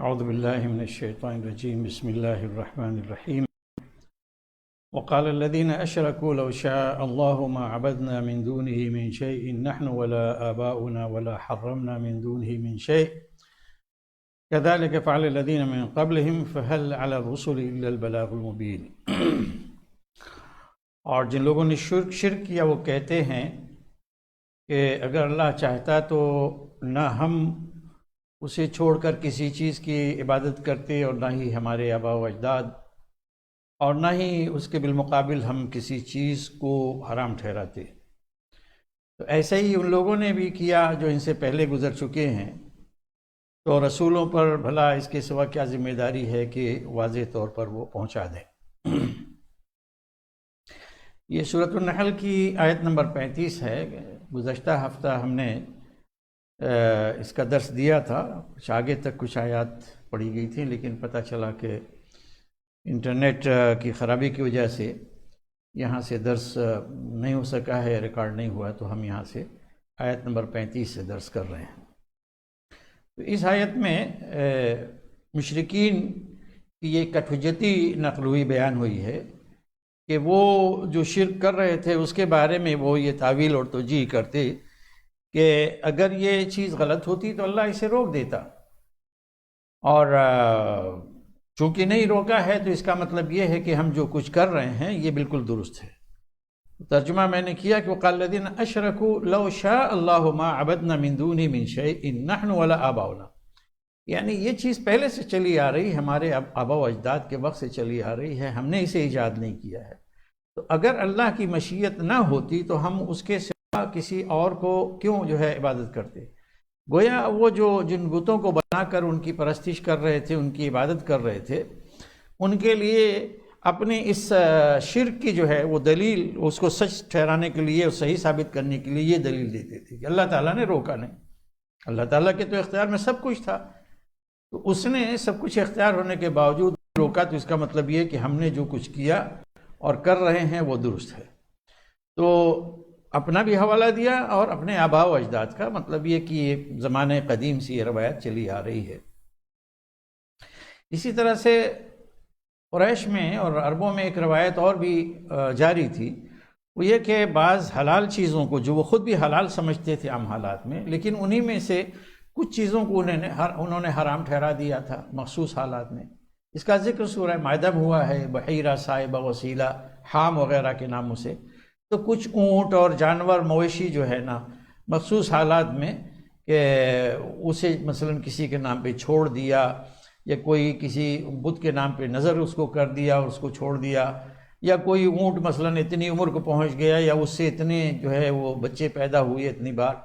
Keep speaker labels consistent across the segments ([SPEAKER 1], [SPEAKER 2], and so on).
[SPEAKER 1] اعوذ باللہ من الشیطان الرجیم بسم اللہ الرحمن الرحیم وقال الذين اشركوا لو شاء الله ما عبدنا من دونه من شيء نحن ولا آباؤنا ولا حرمنا من دونه من شيء كذلك فعل الذين من قبلهم فهل على الرسل الا البلاغ المبين۔ اور جن لوگوں نے شرک کیا وہ کہتے ہیں کہ اگر اللہ چاہتا تو نہ ہم اسے چھوڑ کر کسی چیز کی عبادت کرتے اور نہ ہی ہمارے آباء و اجداد، اور نہ ہی اس کے بالمقابل ہم کسی چیز کو حرام ٹھہراتے۔ تو ایسے ہی ان لوگوں نے بھی کیا جو ان سے پہلے گزر چکے ہیں، تو رسولوں پر بھلا اس کے سوا کیا ذمہ داری ہے کہ واضح طور پر وہ پہنچا دیں۔ یہ سورۃ النحل کی آیت نمبر 35 ہے۔ گزشتہ ہفتہ ہم نے اس کا درس دیا تھا، کچھ آگے تک کچھ آیات پڑھی گئی تھی، لیکن پتہ چلا کہ انٹرنیٹ کی خرابی کی وجہ سے یہاں سے درس نہیں ہو سکا ہے، ریکارڈ نہیں ہوا، تو ہم یہاں سے آیت نمبر 35 سے درس کر رہے ہیں۔ تو اس آیت میں مشرکین کی یہ کٹھوجتی نقل ہوئی بیان ہوئی ہے کہ وہ جو شرک کر رہے تھے اس کے بارے میں وہ یہ تعویل اور توجیہ کرتے کہ اگر یہ چیز غلط ہوتی تو اللہ اسے روک دیتا، اور چونکہ نہیں روکا ہے تو اس کا مطلب یہ ہے کہ ہم جو کچھ کر رہے ہیں یہ بالکل درست ہے۔ ترجمہ میں نے کیا کہ وقال الذین اشرکوا لو شاء اللہ ما عبدنا من دونہ من شیء نحن ولا آباؤنا، یعنی یہ چیز پہلے سے چلی آ رہی، ہمارے آباء و اجداد کے وقت سے چلی آ رہی ہے، ہم نے اسے ایجاد نہیں کیا ہے۔ تو اگر اللہ کی مشیت نہ ہوتی تو ہم اس کے سوا کسی اور کو کیوں عبادت کرتے؟ گویا وہ جو جن بتوں کو بنا کر ان کی پرستش کر رہے تھے، ان کی عبادت کر رہے تھے، ان کے لیے اپنے اس شرک کی وہ دلیل اس کو سچ ٹھہرانے کے لیے اور صحیح ثابت کرنے کے لیے یہ دلیل دیتے تھے کہ اللہ تعالیٰ نے روکا نہیں۔ اللہ تعالیٰ کے تو اختیار میں سب کچھ تھا، تو اس نے سب کچھ اختیار ہونے کے باوجود روکا، تو اس کا مطلب یہ کہ ہم نے جو کچھ کیا اور کر رہے ہیں وہ درست ہے۔ تو اپنا بھی حوالہ دیا اور اپنے آباء و اجداد کا، مطلب یہ کہ یہ زمانے قدیم سے یہ روایت چلی آ رہی ہے۔ اسی طرح سے قریش میں اور عربوں میں ایک روایت اور بھی جاری تھی، وہ یہ کہ بعض حلال چیزوں کو جو وہ خود بھی حلال سمجھتے تھے عام حالات میں، لیکن انہی میں سے کچھ چیزوں کو انہوں نے حرام ٹھہرا دیا تھا مخصوص حالات میں۔ اس کا ذکر سورہ مائدہ میں ہوا ہے، بحیرہ، صائبہ، وسیلہ، حام وغیرہ کے ناموں سے۔ تو کچھ اونٹ اور جانور مویشی مخصوص حالات میں کہ اسے مثلا کسی کے نام پہ چھوڑ دیا، یا کوئی کسی بت کے نام پہ نظر اس کو کر دیا اور اس کو چھوڑ دیا، یا کوئی اونٹ مثلا اتنی عمر کو پہنچ گیا یا اس سے اتنے وہ بچے پیدا ہوئے اتنی بار،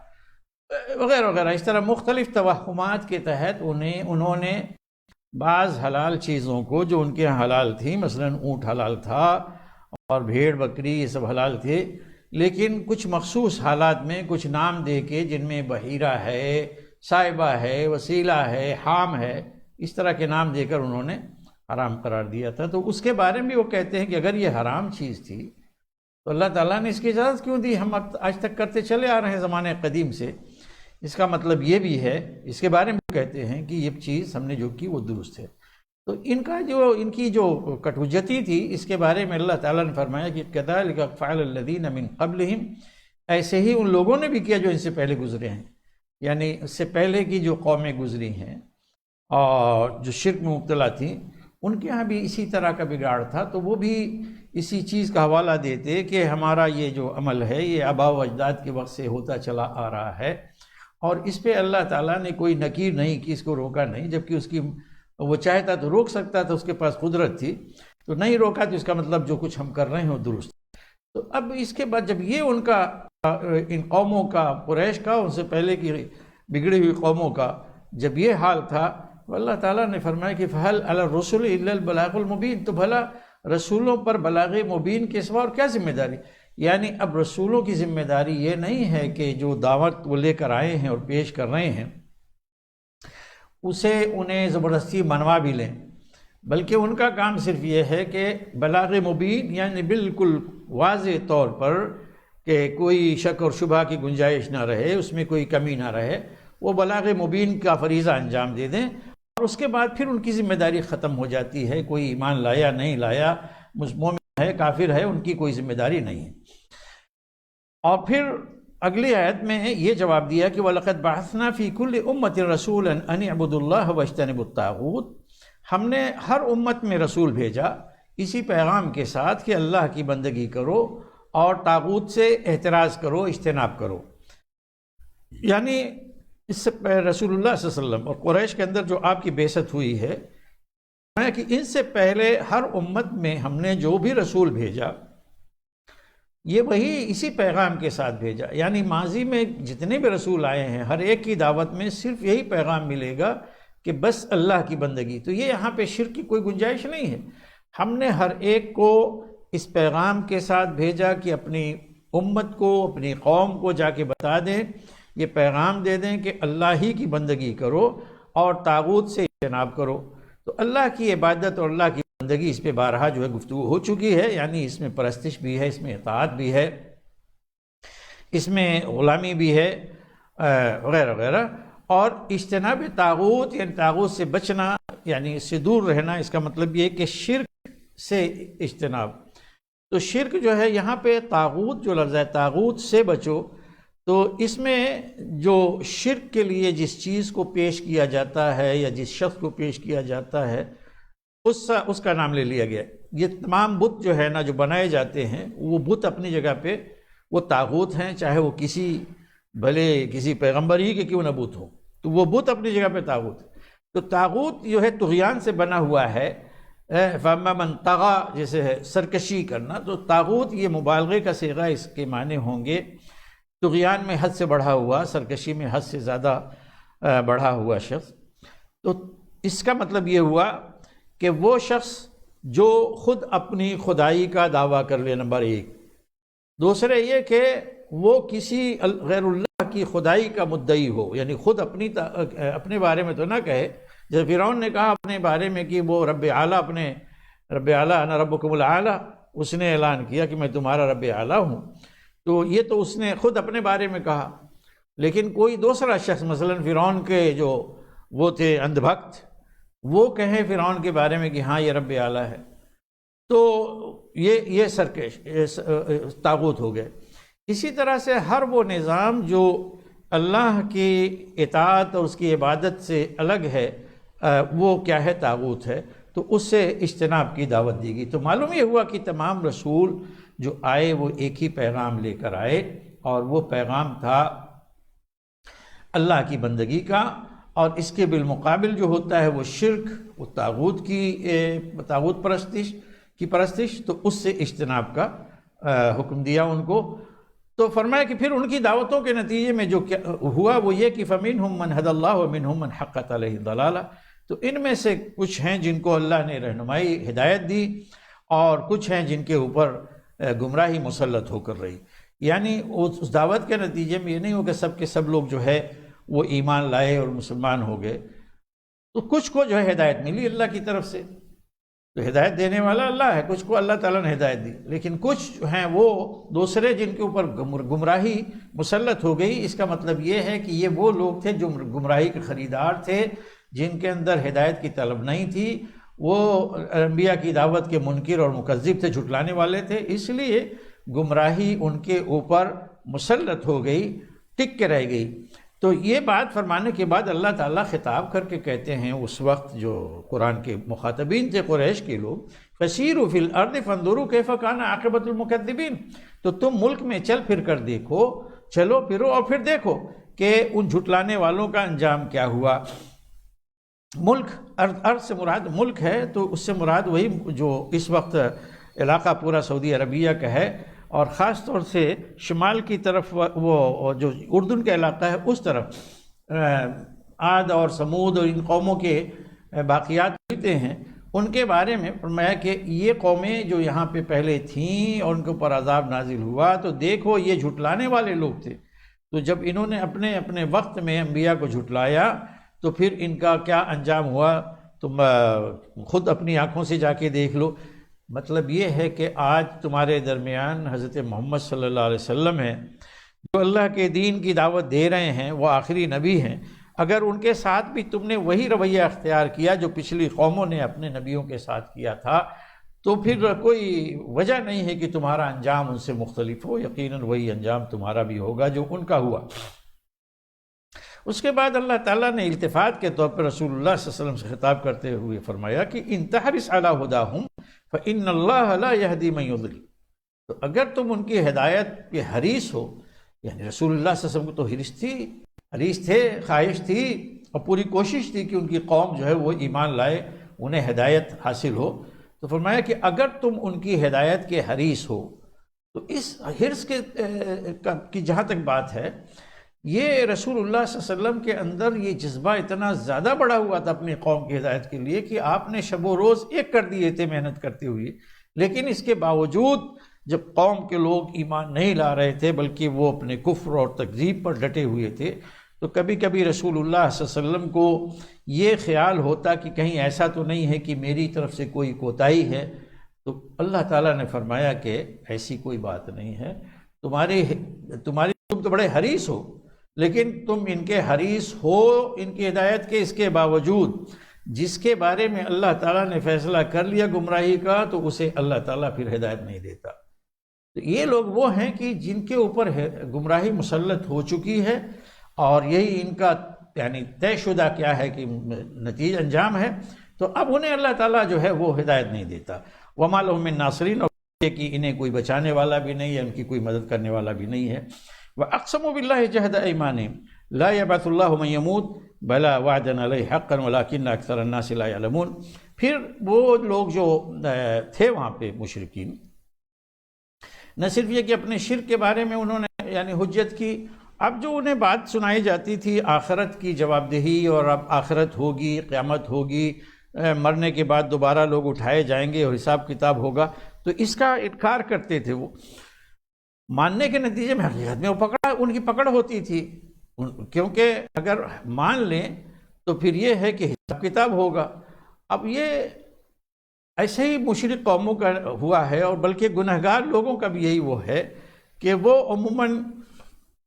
[SPEAKER 1] وغیرہ وغیرہ۔ اس طرح مختلف توہمات کے تحت انہوں نے بعض حلال چیزوں کو جو ان کے یہاں حلال تھی، مثلا اونٹ حلال تھا اور بھیڑ بکری یہ سب حلال تھے، لیکن کچھ مخصوص حالات میں کچھ نام دے کے، جن میں بحیرہ ہے، صائبہ ہے، وسیلہ ہے، حام ہے، اس طرح کے نام دے کر انہوں نے حرام قرار دیا تھا۔ تو اس کے بارے میں وہ کہتے ہیں کہ اگر یہ حرام چیز تھی تو اللہ تعالیٰ نے اس کی اجازت کیوں دی؟ ہم آج تک کرتے چلے آ رہے ہیں زمانے قدیم سے۔ اس کا مطلب یہ بھی ہے، اس کے بارے میں کہتے ہیں کہ یہ چیز ہم نے جو کی وہ درست ہے۔ تو ان کی جو کٹوجتی تھی، اس کے بارے میں اللہ تعالیٰ نے فرمایا کہ كَذَلِكَ فَعَلَ الَّذِينَ مِن قَبْلِهِمْ، ایسے ہی ان لوگوں نے بھی کیا جو ان سے پہلے گزرے ہیں، یعنی اس سے پہلے کی جو قومیں گزری ہیں اور جو شرک میں مبتلا تھیں، ان کے ہاں بھی اسی طرح کا بگاڑ تھا، تو وہ بھی اسی چیز کا حوالہ دیتے کہ ہمارا یہ جو عمل ہے یہ آباء و اجداد کے وقت سے ہوتا چلا آ رہا ہے، اور اس پہ اللہ تعالیٰ نے کوئی نکیر نہیں کی، اس کو روکا نہیں، جبکہ اس کی وہ چاہتا تو روک سکتا تھا، اس کے پاس قدرت تھی، تو نہیں روکا، تو اس کا مطلب جو کچھ ہم کر رہے ہیں وہ درست۔ تو اب اس کے بعد جب یہ ان کا ان قوموں کا، قریش کا، ان سے پہلے کی بگڑی ہوئی قوموں کا جب یہ حال تھا، اللہ تعالیٰ نے فرمایا کہ فَهَلْ عَلَى الرُّسُلِ إِلَّا الْبَلَاغُ الْمُبِينُ، تو بھلا رسولوں پر بلاغ مبین کے سوا اور کیا ذمہ داری؟ یعنی اب رسولوں کی ذمہ داری یہ نہیں ہے کہ جو دعوت وہ لے کر آئے ہیں اور پیش کر رہے ہیں اسے انہیں زبردستی منوا بھی لیں، بلکہ ان کا کام صرف یہ ہے کہ بلاغ مبین، یعنی بالکل واضح طور پر کہ کوئی شک اور شبہ کی گنجائش نہ رہے، اس میں کوئی کمی نہ رہے، وہ بلاغ مبین کا فریضہ انجام دے دیں، اس کے بعد پھر ان کی ذمہ داری ختم ہو جاتی ہے. کوئی ایمان لایا نہیں لایا، مومن ہے کافر ہے، ان کی کوئی ذمہ داری نہیں ہے. اور پھر اگلی آیت میں یہ جواب دیا کہ وَلَقَدْ بَعَثْنَا فِي كُلِّ أُمَّةٍ رَسُولًا أَنِ اعْبُدُوا اللَّهَ وَاجْتَنِبُوا الطَّاغُوتَ. ہم نے ہر امت میں رسول بھیجا اسی پیغام کے ساتھ کہ اللہ کی بندگی کرو اور طاغوت سے احتراز کرو، اجتناب کرو. یعنی اس سے رسول اللہ صلی اللہ علیہ وسلم اور قریش کے اندر جو آپ کی بعثت ہوئی ہے کہ ان سے پہلے ہر امت میں ہم نے جو بھی رسول بھیجا یہ وہی اسی پیغام کے ساتھ بھیجا. یعنی ماضی میں جتنے بھی رسول آئے ہیں ہر ایک کی دعوت میں صرف یہی پیغام ملے گا کہ بس اللہ کی بندگی. تو یہ یہاں پہ شرک کی کوئی گنجائش نہیں ہے. ہم نے ہر ایک کو اس پیغام کے ساتھ بھیجا کہ اپنی امت کو، اپنی قوم کو جا کے بتا دیں، یہ پیغام دے دیں کہ اللہ ہی کی بندگی کرو اور طاغوت سے اجتناب کرو. تو اللہ کی عبادت اور اللہ کی بندگی اس پہ بارہا جو ہے گفتگو ہو چکی ہے. یعنی اس میں پرستش بھی ہے، اس میں اطاعت بھی ہے، اس میں غلامی بھی ہے وغیرہ وغیرہ. اور اجتناب طاغوت یعنی طاغوت سے بچنا، یعنی اس سے دور رہنا، اس کا مطلب یہ ہے کہ شرک سے اجتناب. تو شرک جو ہے یہاں پہ طاغوت جو لفظ ہے طاغوت سے بچو، تو اس میں جو شرک کے لیے جس چیز کو پیش کیا جاتا ہے یا جس شخص کو پیش کیا جاتا ہے اس کا نام لے لیا گیا. یہ تمام بت جو ہے نا جو بنائے جاتے ہیں وہ بت اپنی جگہ پہ وہ طاغوت ہیں، چاہے وہ کسی پیغمبر ہی کے کیوں نہ بت ہو، تو وہ بت اپنی جگہ پہ طاغوت ہے. تو طاغوت جو ہے طغیان سے بنا ہوا ہے. فَأَمَّا مَنْ طَغَى جیسے ہے سرکشی کرنا، تو طاغوت یہ مبالغے کا صیغہ اس کے معنی ہوں گے طغیان میں حد سے بڑھا ہوا، سرکشی میں حد سے زیادہ بڑھا ہوا شخص. تو اس کا مطلب یہ ہوا کہ وہ شخص جو خود اپنی خدائی کا دعویٰ کر لے، نمبر ایک. دوسرے یہ کہ وہ کسی غیر اللہ کی خدائی کا مدعی ہو، یعنی خود اپنے بارے میں تو نہ کہے. جیسے فرعون نے کہا اپنے بارے میں کہ وہ رب اعلیٰ، اپنے رب اعلیٰ انا ربکم الاعلیٰ، اس نے اعلان کیا کہ میں تمہارا رب اعلیٰ ہوں. تو یہ تو اس نے خود اپنے بارے میں کہا. لیکن کوئی دوسرا شخص مثلا فرعون کے جو وہ تھے اندھ بھکت، وہ کہیں فرعون کے بارے میں کہ ہاں یہ رب اعلیٰ ہے، تو یہ سرکش طاغوت ہو گئے. اسی طرح سے ہر وہ نظام جو اللہ کی اطاعت اور اس کی عبادت سے الگ ہے وہ کیا ہے؟ طاغوت ہے. تو اس سے اجتناب کی دعوت دی گئی. تو معلوم یہ ہوا کہ تمام رسول جو آئے وہ ایک ہی پیغام لے کر آئے، اور وہ پیغام تھا اللہ کی بندگی کا. اور اس کے بالمقابل جو ہوتا ہے وہ شرک، وہ طاغوت پرستش، تو اس سے اجتناب کا حکم دیا ان کو. تو فرمایا کہ پھر ان کی دعوتوں کے نتیجے میں جو کیا ہوا وہ یہ کہ فَمِنْهُمْ مَنْ هَدَى اللَّهُ وَمِنْهُمْ مَنْ حَقَّتْ عَلَيْهِ الضَّلَالَةُ. تو ان میں سے کچھ ہیں جن کو اللہ نے رہنمائی ہدایت دی، اور کچھ ہیں جن کے اوپر گمراہی مسلط ہو کر رہی. یعنی اس دعوت کے نتیجے میں یہ نہیں ہو کہ سب کے سب لوگ جو ہے وہ ایمان لائے اور مسلمان ہو گئے. تو کچھ کو جو ہے ہدایت ملی اللہ کی طرف سے، تو ہدایت دینے والا اللہ ہے، کچھ کو اللہ تعالیٰ نے ہدایت دی. لیکن کچھ ہیں وہ دوسرے جن کے اوپر گمراہی مسلط ہو گئی. اس کا مطلب یہ ہے کہ یہ وہ لوگ تھے جو گمراہی کے خریدار تھے، جن کے اندر ہدایت کی طلب نہیں تھی. وہ انبیاء کی دعوت کے منکر اور مکذب تھے، جھٹلانے والے تھے. اس لیے گمراہی ان کے اوپر مسلط ہو گئی، ٹک کے رہ گئی. تو یہ بات فرمانے کے بعد اللہ تعالیٰ خطاب کر کے کہتے ہیں اس وقت جو قرآن کے مخاطبین تھے قریش کے لوگ، فَسِيرُوا فِي الْأَرْضِ فَانظُرُوا كَيْفَ كَانَ عَاقِبَةُ الْمُكَذِّبِينَ. تو تم ملک میں چل پھر کر دیکھو، چلو پھرو اور پھر دیکھو کہ ان جھٹلانے والوں کا انجام کیا ہوا. ملک، ارض سے مراد ملک ہے، تو اس سے مراد وہی جو اس وقت علاقہ پورا سعودی عربیہ کا ہے، اور خاص طور سے شمال کی طرف وہ جو اردن کا علاقہ ہے اس طرف عاد اور سمود اور ان قوموں کے باقیات ملتے ہیں. ان کے بارے میں فرمایا کہ یہ قومیں جو یہاں پہ پہلے تھیں اور ان کے اوپر عذاب نازل ہوا، تو دیکھو یہ جھٹلانے والے لوگ تھے. تو جب انہوں نے اپنے اپنے وقت میں انبیاء کو جھٹلایا تو پھر ان کا کیا انجام ہوا تم خود اپنی آنکھوں سے جا کے دیکھ لو. مطلب یہ ہے کہ آج تمہارے درمیان حضرت محمد صلی اللہ علیہ وسلم ہیں جو اللہ کے دین کی دعوت دے رہے ہیں، وہ آخری نبی ہیں. اگر ان کے ساتھ بھی تم نے وہی رویہ اختیار کیا جو پچھلی قوموں نے اپنے نبیوں کے ساتھ کیا تھا، تو پھر کوئی وجہ نہیں ہے کہ تمہارا انجام ان سے مختلف ہو، یقیناً وہی انجام تمہارا بھی ہوگا جو ان کا ہوا۔ اس کے بعد اللہ تعالیٰ نے التفات کے طور پر رسول اللہ صلی اللہ علیہ وسلم سے خطاب کرتے ہوئے فرمایا کہ ان تحرص علی ہداہم فإن اللہ لا یہدی من یضل، تو اگر تم ان کی ہدایت پہ حریص ہو، یعنی رسول اللہ صلی اللہ علیہ وسلم کو تو حریص تھے، خواہش تھی اور پوری کوشش تھی کہ ان کی قوم جو ہے وہ ایمان لائے، انہیں ہدایت حاصل ہو، تو فرمایا کہ اگر تم ان کی ہدایت کے حریص ہو، تو اس حرص کی جہاں تک بات ہے، یہ رسول اللہ صلی اللہ علیہ وسلم کے اندر یہ جذبہ اتنا زیادہ بڑا ہوا تھا اپنی قوم کی ہدایت کے لیے کہ آپ نے شب و روز ایک کر دیے تھے محنت کرتے ہوئے، لیکن اس کے باوجود جب قوم کے لوگ ایمان نہیں لا رہے تھے بلکہ وہ اپنے کفر اور تکذیب پر ڈٹے ہوئے تھے، تو کبھی کبھی رسول اللہ صلی اللہ علیہ وسلم کو یہ خیال ہوتا کہ کہیں ایسا تو نہیں ہے کہ میری طرف سے کوئی کوتاہی ہے، تو اللہ تعالیٰ نے فرمایا کہ ایسی کوئی بات نہیں ہے، تم تو بڑے حریص ہو، لیکن تم ان کے حریص ہو ان کی ہدایت کے، اس کے باوجود جس کے بارے میں اللہ تعالیٰ نے فیصلہ کر لیا گمراہی کا، تو اسے اللہ تعالیٰ پھر ہدایت نہیں دیتا۔ تو یہ لوگ وہ ہیں کہ جن کے اوپر گمراہی مسلط ہو چکی ہے، اور یہی ان کا یعنی طے شدہ کیا ہے کہ نتیجہ انجام ہے، تو اب انہیں اللہ تعالیٰ جو ہے وہ ہدایت نہیں دیتا۔ وَمَا لَهُم مِّن نَاصِرِينَ، اور کہ انہیں کوئی بچانے والا بھی نہیں ہے، ان کی کوئی مدد کرنے والا بھی نہیں ہے۔ وَأَقْسَمُوا بِاللَّهِ جَهْدَ أَيْمَانِهِمْ لَا يَبْعَثُ اللَّهُ مَن يَمُوتُ بَلَىٰ وَعْدًا عَلَيْهِ حَقًّا وَلَٰكِنَّ أَكْثَرَ النَّاسِ لَا يَعْلَمُونَ۔ پھر وہ لوگ جو تھے وہاں پہ مشرکین، نہ صرف یہ کہ اپنے شرک کے بارے میں انہوں نے یعنی حجت کی، اب جو انہیں بات سنائی جاتی تھی آخرت کی جواب دہی، اور اب آخرت ہوگی، قیامت ہوگی، مرنے کے بعد دوبارہ لوگ اٹھائے جائیں گے اور حساب کتاب ہوگا، تو اس کا انکار کرتے تھے وہ۔ ماننے کے نتیجے میں حقیقت میں وہ ان کی پکڑ ہوتی تھی، کیونکہ اگر مان لیں تو پھر یہ ہے کہ حساب کتاب ہوگا۔ اب یہ ایسے ہی مشرک قوموں کا ہوا ہے، اور بلکہ گنہگار لوگوں کا بھی یہی وہ ہے کہ وہ عموماً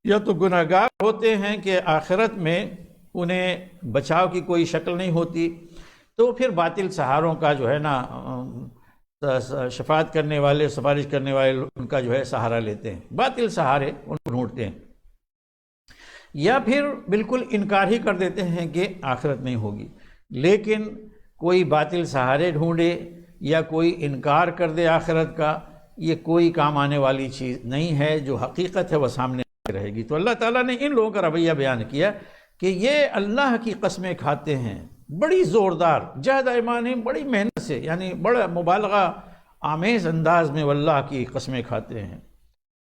[SPEAKER 1] یا تو گنہگار ہوتے ہیں کہ آخرت میں انہیں بچاؤ کی کوئی شکل نہیں ہوتی، تو پھر باطل سہاروں کا جو ہے نا شفاعت کرنے والے، سفارش کرنے والے ان کا جو ہے سہارا لیتے ہیں، باطل سہارے ان کو ڈھونڈتے ہیں، یا پھر بالکل انکار ہی کر دیتے ہیں کہ آخرت نہیں ہوگی۔ لیکن کوئی باطل سہارے ڈھونڈے یا کوئی انکار کر دے آخرت کا، یہ کوئی کام آنے والی چیز نہیں ہے، جو حقیقت ہے وہ سامنے رہے گی۔ تو اللہ تعالیٰ نے ان لوگوں کا رویہ بیان کیا کہ یہ اللہ کی قسمیں کھاتے ہیں بڑی زوردار، جہد ایمانہم، بڑی محنت سے، یعنی بڑا مبالغہ آمیز انداز میں وہ اللہ کی قسمیں کھاتے ہیں۔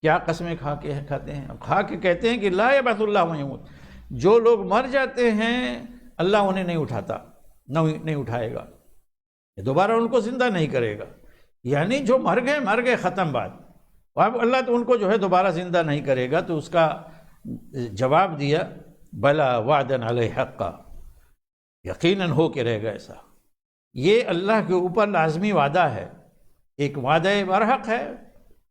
[SPEAKER 1] کیا قسمیں کھاتے ہیں؟ کھا کے کہتے ہیں کہ لا یبعث اللہ من یموت، جو لوگ مر جاتے ہیں اللہ انہیں نہیں اٹھاتا، نہیں اٹھائے گا، دوبارہ ان کو زندہ نہیں کرے گا، یعنی جو مر گئے ختم بات، اب اللہ تو ان کو جو ہے دوبارہ زندہ نہیں کرے گا۔ تو اس کا جواب دیا بلا وعدن علیہ حقا، یقیناً ہو کے رہے گا ایسا، یہ اللہ کے اوپر لازمی وعدہ ہے، ایک وعدہ برحق ہے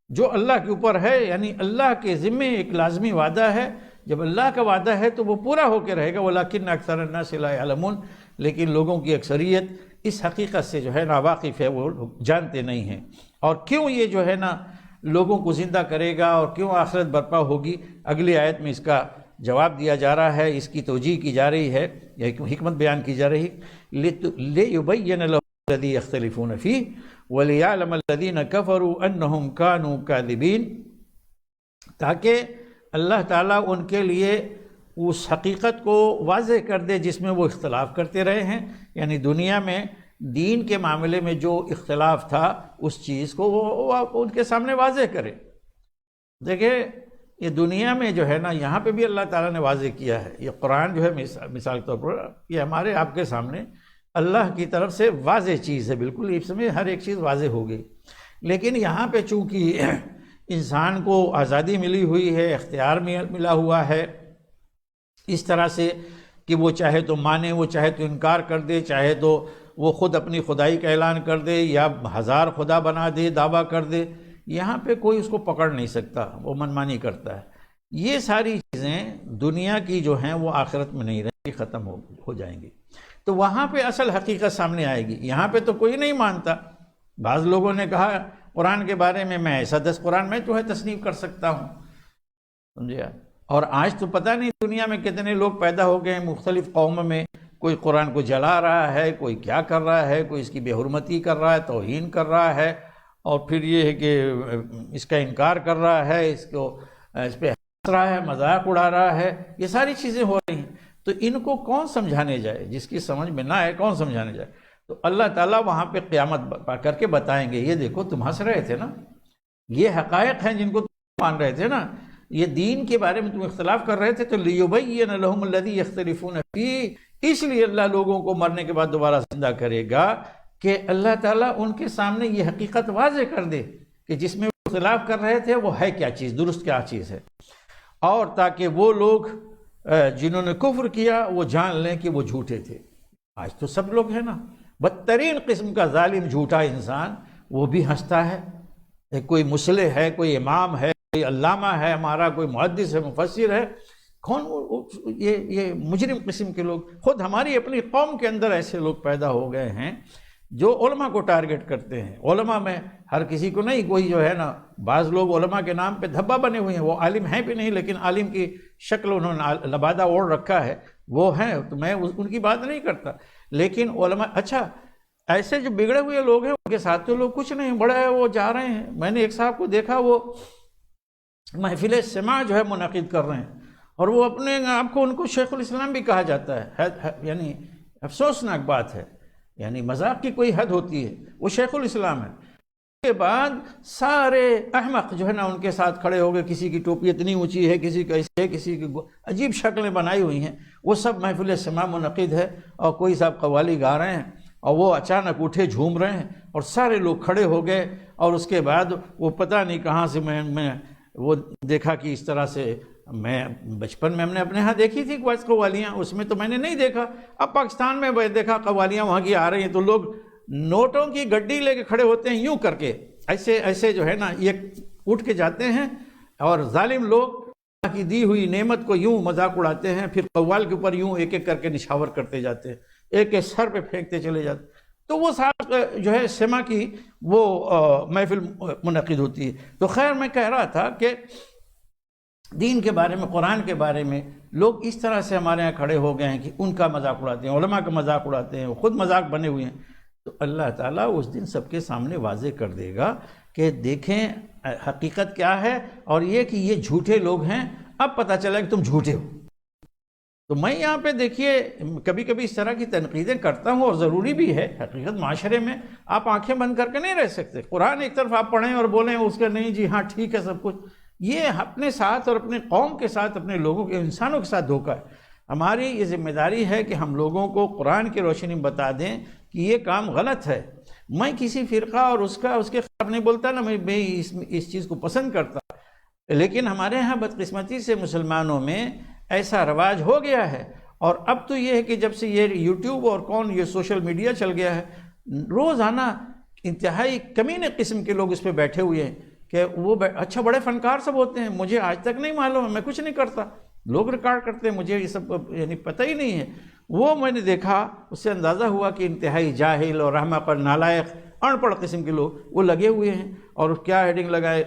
[SPEAKER 1] جو اللہ کے اوپر ہے، یعنی اللہ کے ذمے ایک لازمی وعدہ ہے، جب اللہ کا وعدہ ہے تو وہ پورا ہو کے رہے گا۔ وَلَٰكِنَّ أَكْثَرَ النَّاسِ لَا يَعْلَمُونَ، لیکن لوگوں کی اکثریت اس حقیقت سے جو ہے ناواقف ہے، وہ جانتے نہیں ہیں۔ اور کیوں یہ جو ہے نا لوگوں کو زندہ کرے گا اور کیوں آخرت برپا ہوگی، اگلی آیت میں اس کا جواب دیا جا رہا ہے، اس کی توجیہ کی جا رہی ہے، یا حکمت بیان کی جا رہی ہے۔ لِيُبَيِّنَ لَهُمُ الَّذِي يَخْتَلِفُونَ فِيهِ وَلِيَعْلَمَ الَّذِينَ كَفَرُوا أَنَّهُمْ كَانُوا كَاذِبِينَ، تاکہ اللہ تعالیٰ ان کے لیے اس حقیقت کو واضح کر دے جس میں وہ اختلاف کرتے رہے ہیں، یعنی دنیا میں دین کے معاملے میں جو اختلاف تھا اس چیز کو وہ ان کے سامنے واضح کرے۔ دیکھیں یہ دنیا میں جو ہے نا، یہاں پہ بھی اللہ تعالیٰ نے واضح کیا ہے، یہ قرآن جو ہے مثال کے طور پر یہ ہمارے آپ کے سامنے اللہ کی طرف سے واضح چیز ہے، بالکل اس میں ہر ایک چیز واضح ہو گئی۔ لیکن یہاں پہ چونکہ انسان کو آزادی ملی ہوئی ہے، اختیار ملا ہوا ہے اس طرح سے کہ وہ چاہے تو مانے، وہ چاہے تو انکار کر دے، چاہے تو وہ خود اپنی خدائی کا اعلان کر دے یا ہزار خدا بنا دے، دعویٰ کر دے، یہاں پہ کوئی اس کو پکڑ نہیں سکتا، وہ منمانی کرتا ہے۔ یہ ساری چیزیں دنیا کی جو ہیں وہ آخرت میں نہیں رہیں۔ ختم ہو جائیں گی. تو وہاں پہ اصل حقیقت سامنے آئے گی. یہاں پہ تو کوئی نہیں مانتا. بعض لوگوں نے کہا قرآن کے بارے میں ایسا 10 قرآن میں جو ہے تصنیف کر سکتا ہوں, سمجھے. اور آج تو پتہ نہیں دنیا میں کتنے لوگ پیدا ہو گئے ہیں مختلف قوم میں. کوئی قرآن کو جلا رہا ہے, کوئی کیا کر رہا ہے, کوئی اس کی بے حرمتی کر رہا ہے, توہین کر رہا ہے, اور پھر یہ ہے کہ اس کا انکار کر رہا ہے, اس پہ ہنس رہا ہے, مذاق اڑا رہا ہے. یہ ساری چیزیں ہو رہی ہیں. تو ان کو کون سمجھانے جائے؟ جس کی سمجھ میں نہ آئے کون سمجھانے جائے؟ تو اللہ تعالیٰ وہاں پہ قیامت کر کے بتائیں گے, یہ دیکھو تم ہنس رہے تھے نا, یہ حقائق ہیں جن کو تم مان رہے تھے نا, یہ دین کے بارے میں تم اختلاف کر رہے تھے. تو لِيُبَيِّنَ لَهُمُ الَّذِي يَخْتَلِفُونَ فِيهِ, اس لیے اللہ لوگوں کو مرنے کے بعد دوبارہ زندہ کرے گا کہ اللہ تعالیٰ ان کے سامنے یہ حقیقت واضح کر دے کہ جس میں وہ اختلاف کر رہے تھے وہ ہے کیا چیز, درست کیا چیز ہے. اور تاکہ وہ لوگ جنہوں نے کفر کیا وہ جان لیں کہ وہ جھوٹے تھے. آج تو سب لوگ ہیں نا, بدترین قسم کا ظالم جھوٹا انسان وہ بھی ہنستا ہے. کوئی مصلح ہے, کوئی امام ہے, کوئی علامہ ہے ہمارا, کوئی محدث ہے, مفسر ہے, کون یہ مجرم قسم کے لوگ. خود ہماری اپنی قوم کے اندر ایسے لوگ پیدا ہو گئے ہیں جو علماء کو ٹارگٹ کرتے ہیں. علماء میں ہر کسی کو نہیں, کوئی جو ہے نا, بعض لوگ علماء کے نام پہ دھبا بنے ہوئے ہیں, وہ عالم ہیں بھی نہیں لیکن عالم کی شکل انہوں نے لبادہ اوڑھ رکھا ہے, وہ ہیں. تو میں ان کی بات نہیں کرتا, لیکن علماء اچھا ایسے جو بگڑے ہوئے لوگ ہیں ان کے ساتھ تو لوگ کچھ نہیں, بڑے وہ جا رہے ہیں. میں نے ایک صاحب کو دیکھا, وہ محفل سماع جو ہے منعقد کر رہے ہیں, اور وہ اپنے آپ کو ان کو شیخ الاسلام بھی کہا جاتا ہے. یعنی افسوسناک بات ہے, یعنی مذاق کی کوئی حد ہوتی ہے. وہ شیخ الاسلام ہے. اس کے بعد سارے احمق جو ہے نا ان کے ساتھ کھڑے ہو گئے. کسی کی ٹوپی اتنی اونچی ہے, کسی کا ایسے, کسی کی عجیب شکلیں بنائی ہوئی ہیں. وہ سب محفل سماع منعقد ہے اور کوئی صاحب قوالی گا رہے ہیں, اور وہ اچانک اٹھے جھوم رہے ہیں, اور سارے لوگ کھڑے ہو گئے. اور اس کے بعد وہ پتہ نہیں کہاں سے میں وہ دیکھا کہ اس طرح سے میں بچپن میں ہم نے اپنے ہاں دیکھی تھی قوالیاں, اس میں تو میں نے نہیں دیکھا. اب پاکستان میں دیکھا قوالیاں وہاں کی آ رہی ہیں, تو لوگ نوٹوں کی گڈی لے کے کھڑے ہوتے ہیں یوں کر کے, ایسے جو ہے نا یہ اٹھ کے جاتے ہیں, اور ظالم لوگ اللہ کی دی ہوئی نعمت کو یوں مذاق اڑاتے ہیں. پھر قوال کے اوپر یوں ایک ایک کر کے نشاور کرتے جاتے ہیں, ایک ایک سر پہ پھینکتے چلے جاتے. تو وہ صاحب جو ہے سما کی وہ محفل منعقد ہوتی ہے. تو خیر میں کہہ رہا تھا کہ دین کے بارے میں, قرآن کے بارے میں لوگ اس طرح سے ہمارے یہاں کھڑے ہو گئے ہیں کہ ان کا مذاق اڑاتے ہیں, علماء کا مذاق اڑاتے ہیں, وہ خود مذاق بنے ہوئے ہیں. تو اللہ تعالیٰ اس دن سب کے سامنے واضح کر دے گا کہ دیکھیں حقیقت کیا ہے, اور یہ کہ یہ جھوٹے لوگ ہیں. اب پتہ چلا کہ تم جھوٹے ہو. تو میں یہاں پہ دیکھیے کبھی کبھی اس طرح کی تنقیدیں کرتا ہوں, اور ضروری بھی ہے. حقیقت معاشرے میں آپ آنکھیں بند کر کے نہیں رہ سکتے. قرآن ایک طرف آپ پڑھیں اور بولیں اس کا نہیں جی ہاں ٹھیک ہے سب کچھ, یہ اپنے ساتھ اور اپنے قوم کے ساتھ, اپنے لوگوں کے, انسانوں کے ساتھ دھوکہ ہے. ہماری یہ ذمہ داری ہے کہ ہم لوگوں کو قرآن کی روشنی میں بتا دیں کہ یہ کام غلط ہے. میں کسی فرقہ اور اس کے خلاف نہیں بولتا نا, میں اس چیز کو پسند کرتا, لیکن ہمارے ہاں بدقسمتی سے مسلمانوں میں ایسا رواج ہو گیا ہے. اور اب تو یہ ہے کہ جب سے یہ یوٹیوب اور یہ سوشل میڈیا چل گیا ہے, روزانہ انتہائی کمینے قسم کے لوگ اس پہ بیٹھے ہوئے ہیں کہ وہ اچھا بڑے فنکار سب ہوتے ہیں, مجھے آج تک نہیں معلوم ہے, میں کچھ نہیں کرتا, لوگ ریکارڈ کرتے ہیں, مجھے یہ سب یعنی پتہ ہی نہیں ہے. وہ میں نے دیکھا, اس سے اندازہ ہوا کہ انتہائی جاہل اور احمق اور نالائق ان پڑھ قسم کے لوگ وہ لگے ہوئے ہیں. اور کیا ہیڈنگ لگائے,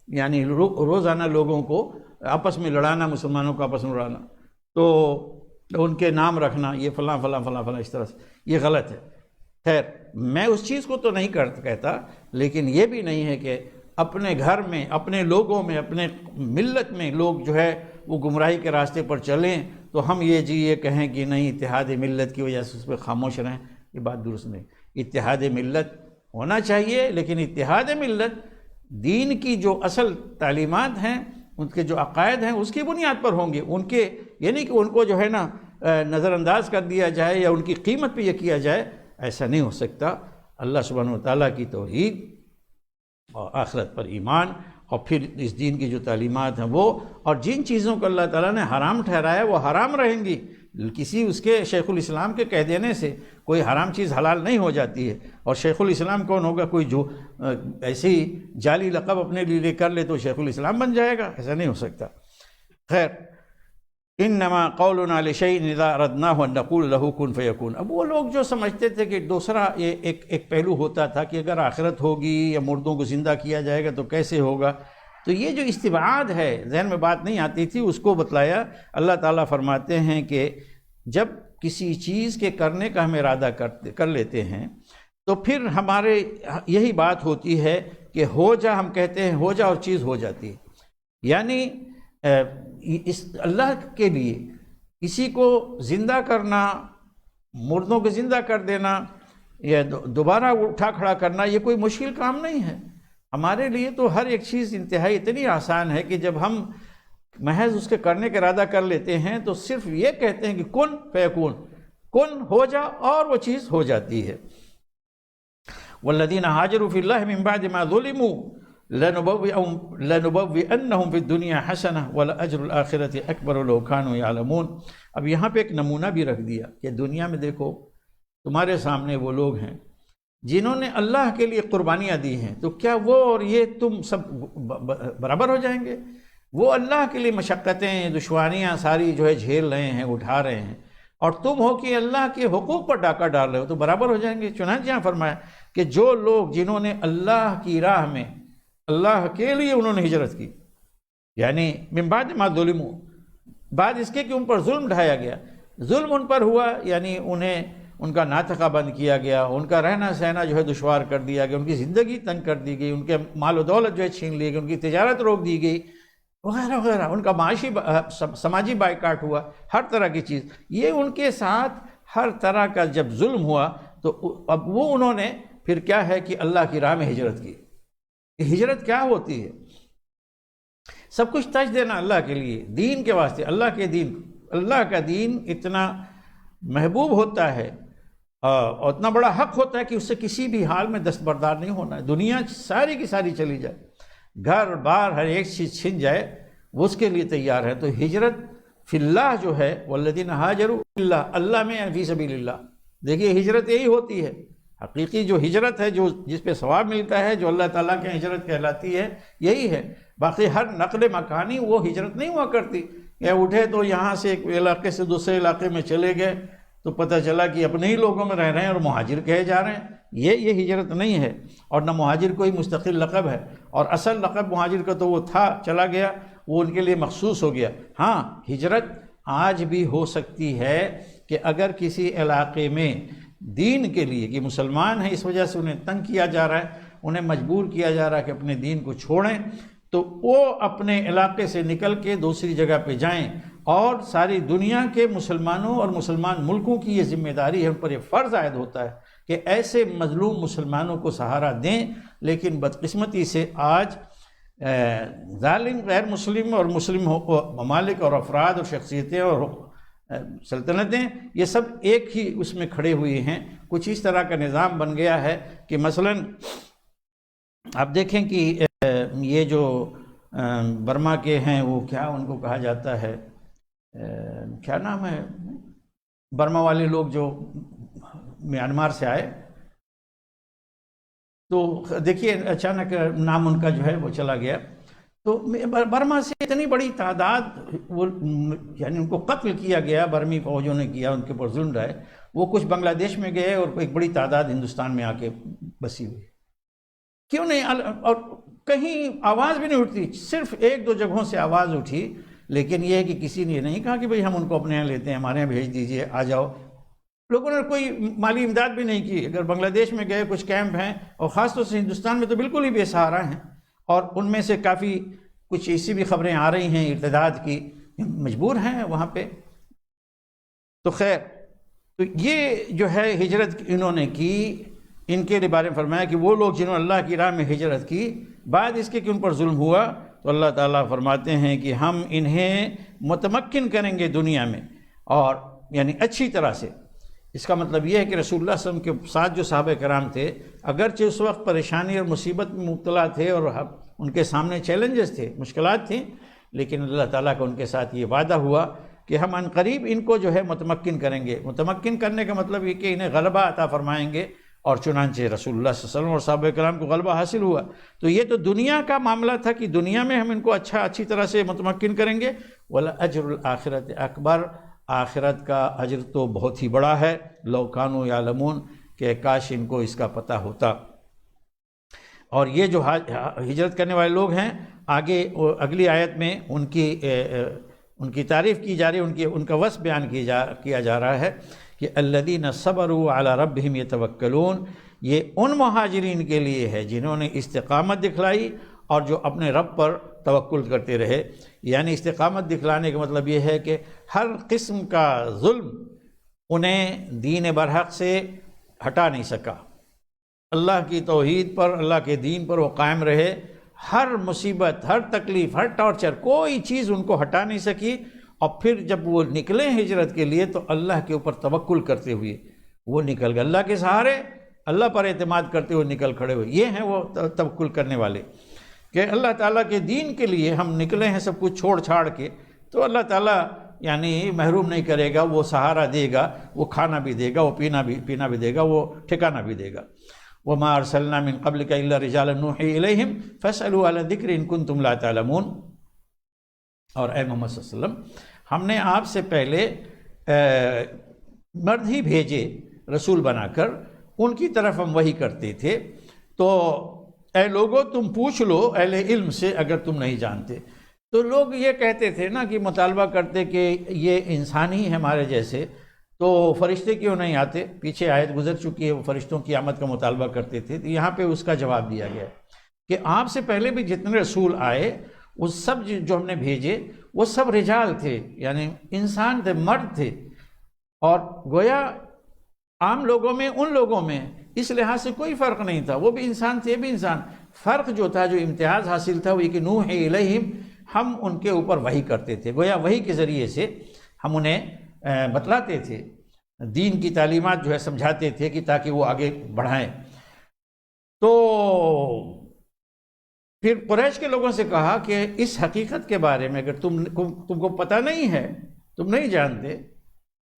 [SPEAKER 1] یعنی روزانہ لوگوں کو آپس میں لڑانا, مسلمانوں کو آپس میں لڑانا, تو ان کے نام رکھنا, یہ فلاں فلاں فلاں فلاں, اس طرح سے یہ غلط ہے. خیر میں اس چیز کو تو نہیں کہتا, لیکن یہ بھی نہیں ہے کہ اپنے گھر میں, اپنے لوگوں میں, اپنے ملت میں لوگ جو ہے وہ گمراہی کے راستے پر چلیں تو ہم یہ کہیں کہ نہیں اتحاد ملت کی وجہ سے اس پہ خاموش رہیں. یہ بات درست نہیں. اتحاد ملت ہونا چاہیے, لیکن اتحاد ملت دین کی جو اصل تعلیمات ہیں, ان کے جو عقائد ہیں, اس کی بنیاد پر ہوں گے. ان کے یعنی کہ ان کو جو ہے نا نظر انداز کر دیا جائے یا ان کی قیمت پہ یہ کیا جائے, ایسا نہیں ہو سکتا. اللہ سبحانہ وتعالیٰ کی توحید اور آخرت پر ایمان, اور پھر اس دین کی جو تعلیمات ہیں وہ, اور جن چیزوں کو اللہ تعالیٰ نے حرام ٹھہرایا وہ حرام رہیں گی. کسی اس کے شیخ الاسلام کے کہہ دینے سے کوئی حرام چیز حلال نہیں ہو جاتی ہے. اور شیخ الاسلام کون ہوگا؟ کوئی جو ایسی جعلی لقب اپنے لیے کر لے تو شیخ الاسلام بن جائے گا؟ ایسا نہیں ہو سکتا. خیر انما قولنا لشیء اذا اردناہ ان نقول لہ کن فیکون۔ اب وہ لوگ جو سمجھتے تھے کہ دوسرا یہ ایک پہلو ہوتا تھا کہ اگر آخرت ہوگی یا مردوں کو زندہ کیا جائے گا تو کیسے ہوگا، تو یہ جو استبعاد ہے ذہن میں بات نہیں آتی تھی، اس کو بتلایا۔ اللہ تعالیٰ فرماتے ہیں کہ جب کسی چیز کے کرنے کا ہم ارادہ کر لیتے ہیں تو پھر ہمارے یہی بات ہوتی ہے کہ ہو جا، ہم کہتے ہیں ہو جا اور چیز ہو جاتی ہے۔ یعنی اس اللہ کے لیے کسی کو زندہ کرنا، مردوں کو زندہ کر دینا یا دوبارہ اٹھا کھڑا کرنا یہ کوئی مشکل کام نہیں ہے۔ ہمارے لیے تو ہر ایک چیز انتہائی اتنی آسان ہے کہ جب ہم محض اس کے کرنے کا ارادہ کر لیتے ہیں تو صرف یہ کہتے ہیں کہ کن فیکون، کن ہو جا اور وہ چیز ہو جاتی ہے۔ والذین ہاجروا فی اللہ من بعد ما ظلموا لنبوئنہم فی الدنیا حسنہ ولأجر الآخرۃ اکبر لو کانوا یعلمون۔ اب یہاں پہ ایک نمونہ بھی رکھ دیا کہ دنیا میں دیکھو تمہارے سامنے وہ لوگ ہیں جنہوں نے اللہ کے لیے قربانیاں دی ہیں، تو کیا وہ اور یہ تم سب برابر ہو جائیں گے؟ وہ اللہ کے لیے مشقتیں، دشواریاں ساری جو ہے جھیل رہے ہیں، اٹھا رہے ہیں، اور تم ہو کہ اللہ کے حقوق پر ڈاکہ ڈال رہے ہو، تو برابر ہو جائیں گے؟ چنانچہ یہاں فرمایا کہ جو لوگ جنہوں نے اللہ کی راہ میں اللہ کے لیے انہوں نے ہجرت کی، یعنی من بعد ما ظلموا، بعد اس کے کہ ان پر ظلم ڈھایا گیا، ظلم ان پر ہوا، یعنی انہیں ان کا ناطقہ بند کیا گیا، ان کا رہنا سہنا جو ہے دشوار کر دیا گیا، ان کی زندگی تنگ کر دی گئی، ان کے مال و دولت جو ہے چھین لی گئی، ان کی تجارت روک دی گئی وغیرہ وغیرہ، ان کا معاشی سماجی بائیکاٹ ہوا، ہر طرح کی چیز، یہ ان کے ساتھ ہر طرح کا جب ظلم ہوا تو اب وہ انہوں نے پھر کیا ہے کہ اللہ کی راہ میں ہجرت کی۔ ہجرت کیا ہوتی ہے؟ سب کچھ تج دینا اللہ کے لیے، دین کے واسطے، اللہ کے دین، اللہ کا دین اتنا محبوب ہوتا ہے اور اتنا بڑا حق ہوتا ہے کہ اس سے کسی بھی حال میں دستبردار نہیں ہونا ہے۔ دنیا ساری کی ساری چلی جائے، گھر بار ہر ایک چیز چھن جائے، وہ اس کے لیے تیار ہے۔ تو ہجرت فی اللہ جو ہے والذین ہاجروا فی اللہ، اللہ میں فی سبیل اللہ، دیکھیے ہجرت یہی ہوتی ہے، حقیقی جو ہجرت ہے، جو جس پہ ثواب ملتا ہے، جو اللہ تعالیٰ کے ہجرت کہلاتی ہے، یہی ہے۔ باقی ہر نقل مکانی وہ ہجرت نہیں ہوا کرتی، یا اٹھے تو یہاں سے ایک علاقے سے دوسرے علاقے میں چلے گئے تو پتہ چلا کہ اپنے ہی لوگوں میں رہ رہے ہیں اور مہاجر کہے جا رہے ہیں، یہ ہجرت نہیں ہے۔ اور نہ مہاجر کوئی مستقل لقب ہے، اور اصل لقب مہاجر کا تو وہ تھا، چلا گیا، وہ ان کے لیے مخصوص ہو گیا۔ ہاں ہجرت آج بھی ہو سکتی ہے کہ اگر کسی علاقے میں دین کے لیے، کہ مسلمان ہیں اس وجہ سے انہیں تنگ کیا جا رہا ہے، انہیں مجبور کیا جا رہا ہے کہ اپنے دین کو چھوڑیں، تو وہ اپنے علاقے سے نکل کے دوسری جگہ پہ جائیں، اور ساری دنیا کے مسلمانوں اور مسلمان ملکوں کی یہ ذمہ داری ہے، ان پر یہ فرض عائد ہوتا ہے کہ ایسے مظلوم مسلمانوں کو سہارا دیں۔ لیکن بدقسمتی سے آج ظالم غیر مسلم اور مسلم ممالک اور افراد اور شخصیتیں اور سلطنتیں، یہ سب ایک ہی اس میں کھڑے ہوئے ہیں۔ کچھ اس طرح کا نظام بن گیا ہے کہ مثلا آپ دیکھیں کہ یہ جو برما کے ہیں، وہ کیا ان کو کہا جاتا ہے، کیا نام ہے، برما والے لوگ جو میانمار سے آئے، تو دیکھیے اچانک نام ان کا جو ہے وہ چلا گیا۔ تو برما سے اتنی بڑی تعداد، وہ یعنی ان کو قتل کیا گیا، برمی فوجوں نے کیا، ان کے اوپر ظلم ڈھائے، وہ کچھ بنگلہ دیش میں گئے اور ایک بڑی تعداد ہندوستان میں آ کے بسی ہوئی۔ کیوں نہیں؟ اور کہیں آواز بھی نہیں اٹھتی، صرف ایک دو جگہوں سے آواز اٹھی، لیکن یہ ہے کہ کسی نے یہ نہیں کہا کہ بھئی ہم ان کو اپنے یہاں لیتے ہیں، ہمارے یہاں بھیج دیجئے، آ جاؤ۔ لوگوں نے کوئی مالی امداد بھی نہیں کی۔ اگر بنگلہ دیش میں گئے، کچھ کیمپ ہیں، اور خاص طور سے ہندوستان میں تو بالکل ہی بے سہارا ہیں، اور ان میں سے کافی کچھ ایسی بھی خبریں آ رہی ہیں ارتداد کی، مجبور ہیں وہاں پہ۔ تو خیر، تو یہ جو ہے ہجرت انہوں نے کی، ان کے بارے میں فرمایا کہ وہ لوگ جنہوں نے اللہ کی راہ میں ہجرت کی، بعد اس کے کہ ان پر ظلم ہوا، تو اللہ تعالیٰ فرماتے ہیں کہ ہم انہیں متمکن کریں گے دنیا میں، اور یعنی اچھی طرح سے۔ اس کا مطلب یہ ہے کہ رسول اللہ صلی اللہ علیہ وسلم کے ساتھ جو صحابہ کرام تھے، اگرچہ اس وقت پریشانی اور مصیبت میں مبتلا تھے اور ان کے سامنے چیلنجز تھے، مشکلات تھیں، لیکن اللہ تعالیٰ کا ان کے ساتھ یہ وعدہ ہوا کہ ہم عن قریب ان کو جو ہے متمکن کریں گے۔ متمکن کرنے کا مطلب یہ کہ انہیں غلبہ عطا فرمائیں گے، اور چنانچہ رسول اللہ صلی اللہ علیہ وسلم اور صحابہ کرام کو غلبہ حاصل ہوا۔ تو یہ تو دنیا کا معاملہ تھا کہ دنیا میں ہم ان کو اچھی طرح سے متمکن کریں گے، وَلَأَجْرُ الْآخِرَةِ اکبر، آخرت کا اجر تو بہت ہی بڑا ہے، لَوْ كَانُوا يَعْلَمُونَ، کہ کاش ان کو اس کا پتہ ہوتا۔ اور یہ جو ہجرت کرنے والے لوگ ہیں، آگے اگلی آیت میں ان کی تعریف کی جا رہی ہے، ان کا وصف بیان کیا جا رہا ہے کہ الذین صبروا علی ربہم یتوکلون، یہ ان مہاجرین کے لیے ہے جنہوں نے استقامت دکھلائی اور جو اپنے رب پر توکل کرتے رہے۔ یعنی استقامت دکھلانے کا مطلب یہ ہے کہ ہر قسم کا ظلم انہیں دین برحق سے ہٹا نہیں سکا، اللہ کی توحید پر، اللہ کے دین پر وہ قائم رہے، ہر مصیبت، ہر تکلیف، ہر ٹارچر، کوئی چیز ان کو ہٹا نہیں سکی۔ اور پھر جب وہ نکلے ہجرت کے لیے تو اللہ کے اوپر توکل کرتے ہوئے وہ نکل گئے، اللہ کے سہارے، اللہ پر اعتماد کرتے ہوئے نکل کھڑے ہوئے۔ یہ ہیں وہ توکل کرنے والے کہ اللہ تعالیٰ کے دین کے لیے ہم نکلے ہیں سب کچھ چھوڑ چھاڑ کے، تو اللہ تعالیٰ یعنی محروم نہیں کرے گا، وہ سہارا دے گا، وہ کھانا بھی دے گا، وہ پینا بھی دے گا، وہ ٹھکانہ بھی دے گا۔ وَمَا أَرْسَلْنَا مِن قَبْلِكَ إِلَّا رِجَالًا نُوحِي إِلَيْهِمْ فَاسْأَلُوا أَهْلَ الذِّكْرِ إِن كُنتُمْ لَا تَعْلَمُونَ۔ اور اے محمد صلی اللہ علیہ وسلم، ہم نے آپ سے پہلے مرد ہی بھیجے رسول بنا کر، ان کی طرف ہم وحی کرتے تھے، تو اے لوگو تم پوچھ لو اہل علم سے اگر تم نہیں جانتے۔ تو لوگ یہ کہتے تھے نا کہ مطالبہ کرتے کہ یہ انسان ہی ہے ہمارے جیسے، تو فرشتے کیوں نہیں آتے؟ پیچھے آیت گزر چکی ہے، وہ فرشتوں کی آمد کا مطالبہ کرتے تھے، تو یہاں پہ اس کا جواب دیا گیا کہ آپ سے پہلے بھی جتنے رسول آئے وہ سب جو ہم نے بھیجے وہ سب رجال تھے، یعنی انسان تھے، مرد تھے، اور گویا عام لوگوں میں، ان لوگوں میں اس لحاظ سے کوئی فرق نہیں تھا، وہ بھی انسان تھے، یہ بھی انسان۔ فرق جو تھا، جو امتیاز حاصل تھا، وہ یہ کہ نوحی الیہم، ہم ان کے اوپر وحی کرتے تھے، گویا وحی کے ذریعے سے ہم انہیں بتلاتے تھے، دین کی تعلیمات جو ہے سمجھاتے تھے کہ تاکہ وہ آگے بڑھائیں۔ تو پھر قریش کے لوگوں سے کہا کہ اس حقیقت کے بارے میں اگر تم کو پتہ نہیں ہے، تم نہیں جانتے،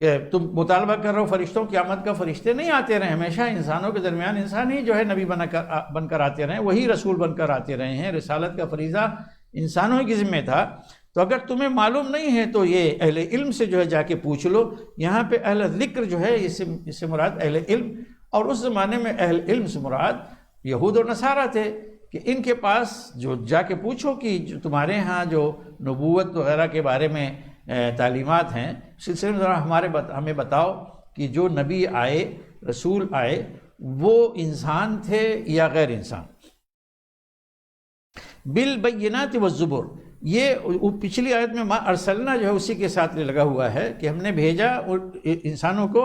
[SPEAKER 1] کہ تم مطالبہ کر رہے ہو فرشتوں کی آمد کا، فرشتے نہیں آتے رہے، ہمیشہ انسانوں کے درمیان انسان ہی جو ہے نبی بن کر آتے رہے، وہی رسول بن کر آتے رہے ہیں، رسالت کا فریضہ انسانوں ہی کے ذمہ تھا۔ تو اگر تمہیں معلوم نہیں ہے تو یہ اہل علم سے جو ہے جا کے پوچھ لو۔ یہاں پہ اہل ذکر جو ہے اس سے مراد اہل علم، اور اس زمانے میں اہل علم سے مراد یہود اور نصارہ تھے، کہ ان کے پاس جو جا کے پوچھو کہ جو تمہارے ہاں جو نبوت وغیرہ کے بارے میں تعلیمات ہیں، سلسلے میں ذرا ہمیں بتاؤ کہ جو نبی آئے، رسول آئے، وہ انسان تھے یا غیر انسان۔ بالبینات والزبر، یہ پچھلی آیت میں ما ارسلنا جو ہے اسی کے ساتھ لگا ہوا ہے کہ ہم نے بھیجا انسانوں کو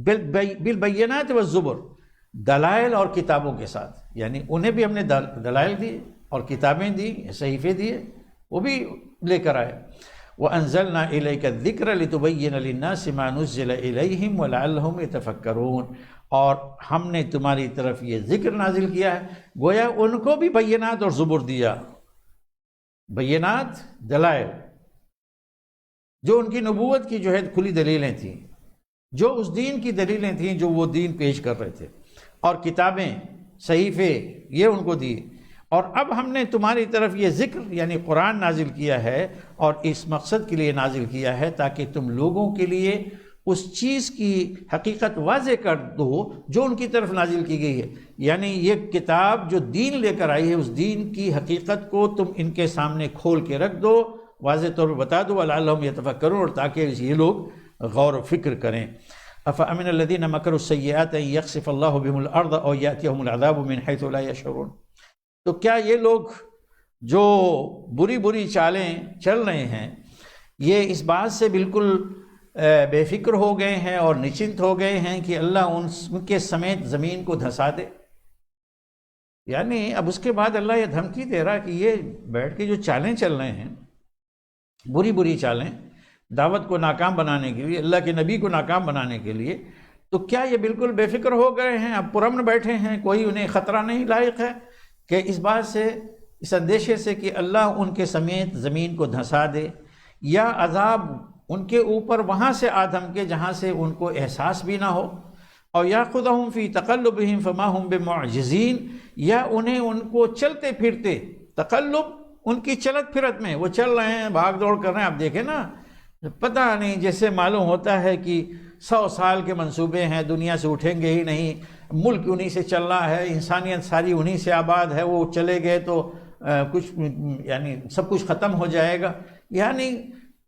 [SPEAKER 1] بالبینات والزبر، دلائل اور کتابوں کے ساتھ، یعنی انہیں بھی ہم نے دلائل دی اور کتابیں دی، صحیفے دیے، وہ بھی لے کر آئے۔ وَأَنزَلْنَا إِلَيْكَ الذِّكْرَ لِتُبَيِّنَ لِلنَّاسِ مَا نُزِّلَ إِلَيْهِمْ وَلَعَلَّهُمْ يَتَفَكَّرُونَ، اور ہم نے تمہاری طرف یہ ذکر نازل کیا ہے، گویا ان کو بھی بینات اور زبر دیا، بینات دلائل، جو ان کی نبوت کی جو ہے کھلی دلیلیں تھیں، جو اس دین کی دلیلیں تھیں جو وہ دین پیش کر رہے تھے، اور کتابیں، صحیفے، یہ ان کو دی۔ اور اب ہم نے تمہاری طرف یہ ذکر یعنی قرآن نازل کیا ہے، اور اس مقصد کے لیے نازل کیا ہے تاکہ تم لوگوں کے لیے اس چیز کی حقیقت واضح کر دو جو ان کی طرف نازل کی گئی ہے، یعنی یہ کتاب جو دین لے کر آئی ہے، اس دین کی حقیقت کو تم ان کے سامنے کھول کے رکھ دو، واضح طور پر بتا دو، وَلَعَلَّهُمْ يَتَفَكَّرُونَ، اور تاکہ یہ لوگ غور و فکر کریں۔ أَفَأَمِنَ الَّذِينَ مَكَرُوا السَّيِّئَاتِ أَن يَخْسِفَ اللَّهُ بِهِمُ الْأَرْضَ أَوْ يَأْتِيَهُمُ الْعَذَابُ مِنْ حَيْثُ لَا يَشْعُرُونَ، تو کیا یہ لوگ جو بری چالیں چل رہے ہیں، یہ اس بات سے بالکل بے فکر ہو گئے ہیں اور نچنت ہو گئے ہیں کہ اللہ ان کے سمیت زمین کو دھسا دے؟ یعنی اب اس کے بعد اللہ یہ دھمکی دے رہا کہ یہ بیٹھ کے جو چالیں چل رہے ہیں، بری چالیں، دعوت کو ناکام بنانے کے لیے، اللہ کے نبی کو ناکام بنانے کے لیے، تو کیا یہ بالکل بے فکر ہو گئے ہیں، اب پرامن بیٹھے ہیں، کوئی انہیں خطرہ نہیں لاحق ہے کہ اس بات سے، اس اندیشے سے کہ اللہ ان کے سمیت زمین کو دھسا دے، یا عذاب ان کے اوپر وہاں سے آدم کے جہاں سے ان کو احساس بھی نہ ہو، اور یاخذہم فی تقلبہم فما ہم بمعجزین، یا انہیں ان کو چلتے پھرتے، تقلب ان کی چلت پھرت میں وہ چل رہے ہیں، بھاگ دوڑ کر رہے ہیں. آپ دیکھیں نا، پتہ نہیں، جیسے معلوم ہوتا ہے کہ 100 سال کے منصوبے ہیں، دنیا سے اٹھیں گے ہی نہیں، ملک انہی سے چل رہا ہے، انسانیت ساری انہی سے آباد ہے، وہ چلے گئے تو کچھ یعنی سب کچھ ختم ہو جائے گا. یعنی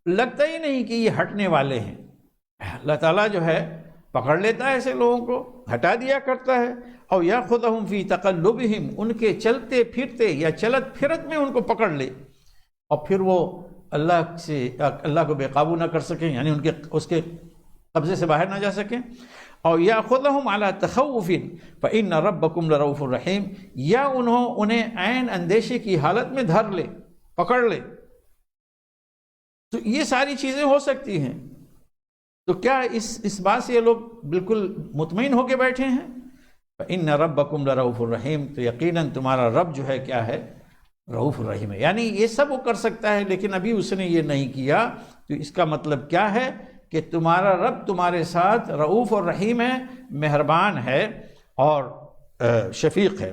[SPEAKER 1] لگتا ہی نہیں کہ یہ ہٹنے والے ہیں. اللہ تعالیٰ جو ہے پکڑ لیتا ہے ایسے لوگوں کو، ہٹا دیا کرتا ہے. اور یاخذہم فی تقلبہم، ان کے چلتے پھرتے یا چلت پھرت میں ان کو پکڑ لے، اور پھر وہ اللہ کو بے قابو نہ کر سکیں، یعنی اس کے قبضے سے باہر نہ جا سکیں. اور یاخذہم علی تخوف فإن ربکم لرؤوف رحیم، یا انہیں عین اندیشے کی حالت میں دھر لے، پکڑ لے. تو یہ ساری چیزیں ہو سکتی ہیں. تو کیا اس بات سے یہ لوگ بالکل مطمئن ہو کے بیٹھے ہیں؟ فإن ربکم لرؤوف رحیم، تو یقیناً تمہارا رب جو ہے کیا ہے؟ رؤوف الرحیم ہے. یعنی یہ سب وہ کر سکتا ہے، لیکن ابھی اس نے یہ نہیں کیا. تو اس کا مطلب کیا ہے؟ کہ تمہارا رب تمہارے ساتھ رؤوف اور رحیم ہے، مہربان ہے اور شفیق ہے.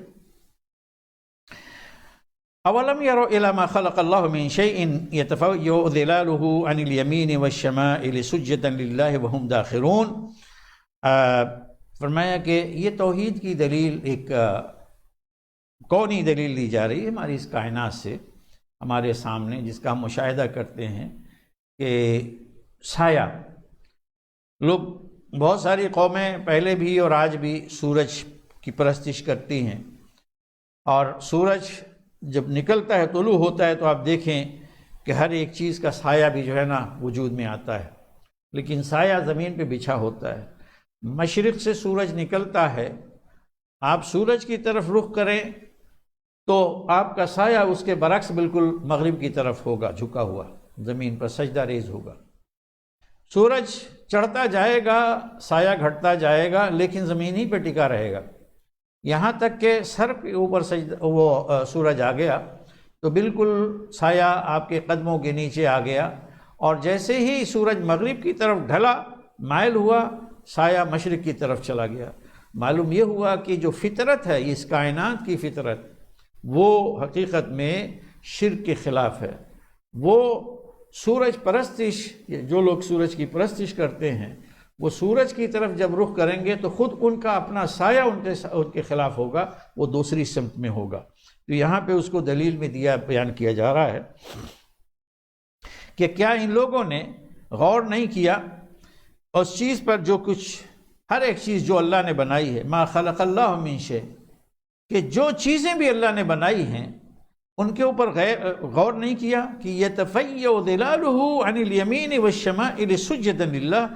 [SPEAKER 1] اولم يروا الى ما خلق الله من شيء يتفيأ ظلاله عن اليمين والشمائل سجدا لله وهم داخرون. فرمایا کہ یہ توحید کی دلیل ایک کونی دلیل دی جا رہی ہے ہماری اس کائنات سے، ہمارے سامنے، جس کا ہم مشاہدہ کرتے ہیں کہ سایہ. لوگ بہت ساری قومیں پہلے بھی اور آج بھی سورج کی پرستش کرتی ہیں، اور سورج جب نکلتا ہے، طلوع ہوتا ہے، تو آپ دیکھیں کہ ہر ایک چیز کا سایہ بھی جو ہے نا وجود میں آتا ہے، لیکن سایہ زمین پہ بچھا ہوتا ہے. مشرق سے سورج نکلتا ہے، آپ سورج کی طرف رخ کریں تو آپ کا سایہ اس کے برعکس بالکل مغرب کی طرف ہوگا، جھکا ہوا، زمین پر سجدہ ریز ہوگا. سورج چڑھتا جائے گا، سایہ گھٹتا جائے گا، لیکن زمین ہی پہ ٹکا رہے گا، یہاں تک کہ سر کے اوپر سورج آ گیا تو بالکل سایہ آپ کے قدموں کے نیچے آ گیا. اور جیسے ہی سورج مغرب کی طرف ڈھلا، مائل ہوا، سایہ مشرق کی طرف چلا گیا. معلوم یہ ہوا کہ جو فطرت ہے، اس کائنات کی فطرت، وہ حقیقت میں شرک کے خلاف ہے. وہ سورج پرستش، جو لوگ سورج کی پرستش کرتے ہیں، وہ سورج کی طرف جب رخ کریں گے تو خود ان کا اپنا سایہ ان کے خلاف ہوگا، وہ دوسری سمت میں ہوگا. تو یہاں پہ اس کو دلیل میں بیان کیا جا رہا ہے کہ کیا ان لوگوں نے غور نہیں کیا اس چیز پر، جو کچھ، ہر ایک چیز جو اللہ نے بنائی ہے، ما خلق اللہ من شیء، کہ جو چیزیں بھی اللہ نے بنائی ہیں ان کے اوپر غور نہیں کیا کہ یتفیأ ظلالہ عن الیمین والشمائل سجدا للہ،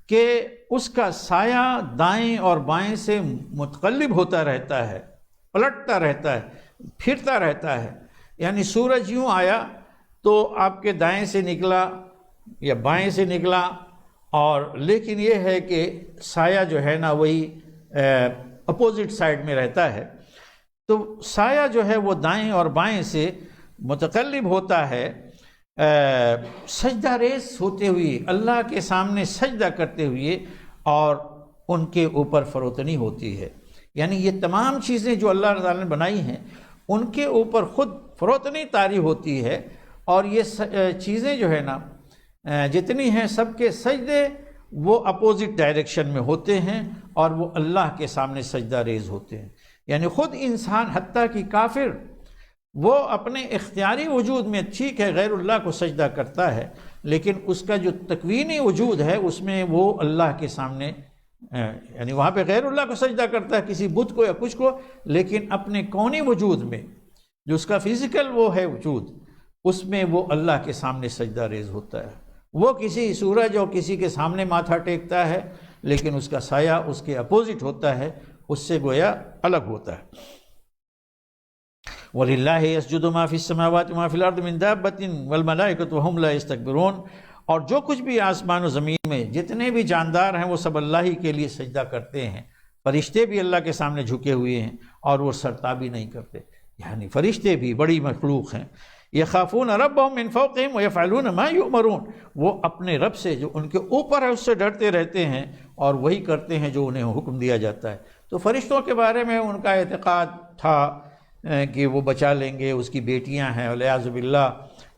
[SPEAKER 1] کہ اس کا سایہ دائیں اور بائیں سے متقلب ہوتا رہتا ہے، پلٹتا رہتا ہے، پھرتا رہتا ہے. یعنی سورج یوں آیا تو آپ کے دائیں سے نکلا یا بائیں سے نکلا، اور لیکن یہ ہے کہ سایہ جو ہے نا وہی اپوزٹ سائڈ میں رہتا ہے. تو سایہ جو ہے وہ دائیں اور بائیں سے متقلب ہوتا ہے، سجدہ ریز ہوتے ہوئے، اللہ کے سامنے سجدہ کرتے ہوئے، اور ان کے اوپر فروتنی ہوتی ہے. یعنی یہ تمام چیزیں جو اللہ تعالیٰ نے بنائی ہیں ان کے اوپر خود فروتنی طاری ہوتی ہے. اور یہ چیزیں جو ہے نا جتنی ہیں، سب کے سجدے وہ اپوزٹ ڈائریکشن میں ہوتے ہیں، اور وہ اللہ کے سامنے سجدہ ریز ہوتے ہیں. یعنی خود انسان، حتیٰ کہ کافر، وہ اپنے اختیاری وجود میں ٹھیک ہے غیر اللہ کو سجدہ کرتا ہے، لیکن اس کا جو تکوینی وجود ہے اس میں وہ اللہ کے سامنے، یعنی وہاں پہ غیر اللہ کو سجدہ کرتا ہے، کسی بت کو یا کچھ کو، لیکن اپنے کونی وجود میں جو اس کا فزیکل وہ ہے وجود، اس میں وہ اللہ کے سامنے سجدہ ریز ہوتا ہے. وہ کسی سورج اور کسی کے سامنے ماتھا ٹیکتا ہے، لیکن اس کا سایہ اس کے اپوزٹ ہوتا ہے، اس سے گویا الگ ہوتا ہے. وَلِلَّهِ يَسْجُدُ مَا فِي السَّمَاوَاتِ وَمَا فِي الْأَرْضِ مِن دَابَّةٍ وَالْمَلَائِكَةُ وَهُمْ لَا يَسْتَكْبِرُونَ. اور جو کچھ بھی آسمان و زمین میں جتنے بھی جاندار ہیں وہ سب اللہ ہی کے لیے سجدہ کرتے ہیں. فرشتے بھی اللہ کے سامنے جھکے ہوئے ہیں اور وہ سرتابی نہیں کرتے. یعنی فرشتے بھی بڑی مخلوق ہیں. یخافون ربهم من فوقهم ویفعلون ما یؤمرون. وہ اپنے رب سے جو ان کے اوپر ہے اس سے ڈرتے رہتے ہیں اور وہی کرتے ہیں جو انہیں حکم دیا جاتا ہے. تو فرشتوں کے بارے میں ان کا اعتقاد تھا کہ وہ بچا لیں گے، اس کی بیٹیاں ہیں والعیاذ باللہ۔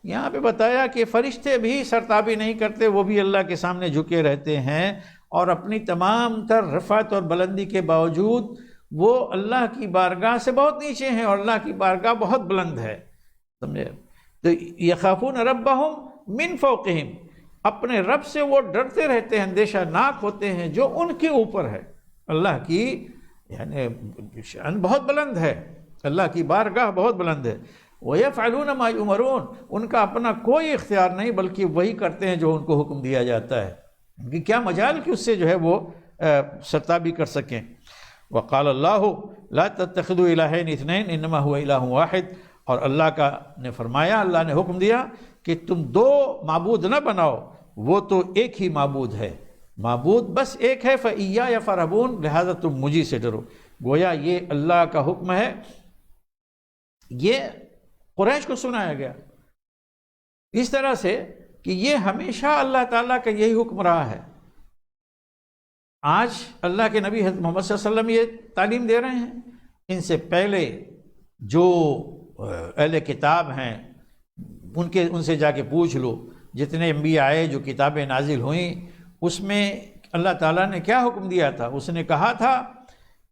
[SPEAKER 1] یہاں پہ بتایا کہ فرشتے بھی سرتابی نہیں کرتے، وہ بھی اللہ کے سامنے جھکے رہتے ہیں، اور اپنی تمام تر رفعت اور بلندی کے باوجود وہ اللہ کی بارگاہ سے بہت نیچے ہیں، اور اللہ کی بارگاہ بہت بلند ہے، سمجھے؟ تو یخافون ربہم من فوقہم، اپنے رب سے وہ ڈرتے رہتے ہیں، اندیشہ ناک ہوتے ہیں جو ان کے اوپر ہے۔ اللہ کی یعنی شان بہت بلند ہے، اللہ کی بارگاہ بہت بلند ہے۔ وَيَفْعَلُونَ مَا يُؤْمَرُونَ، ان کا اپنا کوئی اختیار نہیں، بلکہ وہی کرتے ہیں جو ان کو حکم دیا جاتا ہے۔ ان کی کیا مجال کہ اس سے جو ہے وہ سرتابی کر سکیں۔ وقال اللہ لا تتخذوا الہین اثنین انما هو الہ واحد، اور اللہ کا نے فرمایا، اللہ نے حکم دیا کہ تم دو معبود نہ بناؤ، وہ تو ایک ہی معبود ہے، معبود بس ایک ہے، فَإِيَّايَ فَارْهَبُونَ، لہذا تم مجھے سے ڈرو۔ گویا یہ اللہ کا حکم ہے، یہ قریش کو سنایا گیا اس طرح سے کہ یہ ہمیشہ اللہ تعالیٰ کا یہی حکم رہا ہے۔ آج اللہ کے نبی حضرت محمد صلی اللہ علیہ وسلم یہ تعلیم دے رہے ہیں، ان سے پہلے جو اہل کتاب ہیں ان سے جا کے پوچھ لو، جتنے انبیاء آئے، جو کتابیں نازل ہوئیں، اس میں اللہ تعالیٰ نے کیا حکم دیا تھا؟ اس نے کہا تھا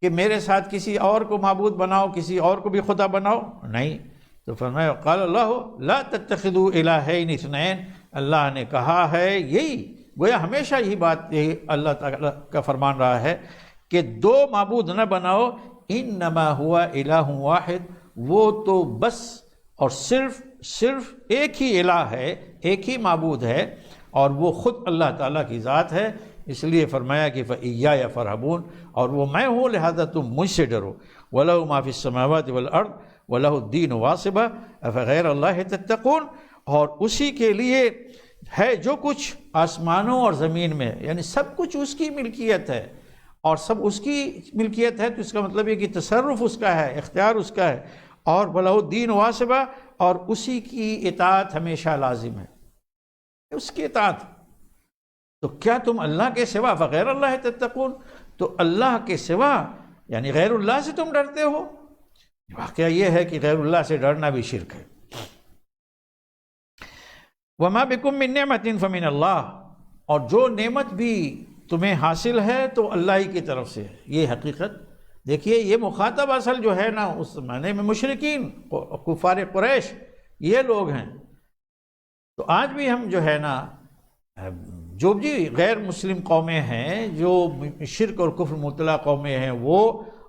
[SPEAKER 1] کہ میرے ساتھ کسی اور کو معبود بناؤ، کسی اور کو بھی خدا بناؤ؟ نہیں۔ تو فرمایا قال اللہ لا تتخذوا الہین اثنین، اللہ نے کہا ہے یہی، گویا ہمیشہ یہی بات، یہی اللہ تعالیٰ کا فرمان رہا ہے کہ دو معبود نہ بناؤ، انما ہوا الہ واحد، وہ تو بس اور صرف ایک ہی الہ ہے، ایک ہی معبود ہے، اور وہ خود اللہ تعالیٰ کی ذات ہے۔ اس لیے فرمایا کہ فَإِيَّايَ فَارْهَبُونَ، اور وہ میں ہوں، لہذا تم مجھ سے ڈرو۔ وَلَهُ مَا فِي السَّمَاوَاتِ وَالْأَرْضِ وَلَهُ الدِّينُ وَاصِبًا أَفَغَيْرَ اللَّهِ تَتَّقُونَ، اور اسی کے لیے ہے جو کچھ آسمانوں اور زمین میں، یعنی سب کچھ اس کی ملکیت ہے، اور سب اس کی ملکیت ہے، تو اس کا مطلب یہ کہ تصرف اس کا ہے، اختیار اس کا ہے، اور وَلَهُ الدِّينُ وَاصِبًا، اور اسی کی اطاعت ہمیشہ لازم ہے، اس کی اطاعت۔ تو کیا تم اللہ کے سوا فغیر اللہ تتقون، تو اللہ کے سوا یعنی غیر اللہ سے تم ڈرتے ہو؟ واقعہ یہ ہے کہ غیر اللہ سے ڈرنا بھی شرک ہے۔ وما بکم من نعمت فمن اللہ، اور جو نعمت بھی تمہیں حاصل ہے تو اللہ ہی کی طرف سے ہے، یہ حقیقت۔ دیکھیے یہ مخاطب اصل جو ہے نا اس زمانے میں مشرکین کفار قریش یہ لوگ ہیں۔ تو آج بھی ہم جو ہے نا جو بھی غیر مسلم قومیں ہیں، جو شرک اور کفر مبتلا قومیں ہیں، وہ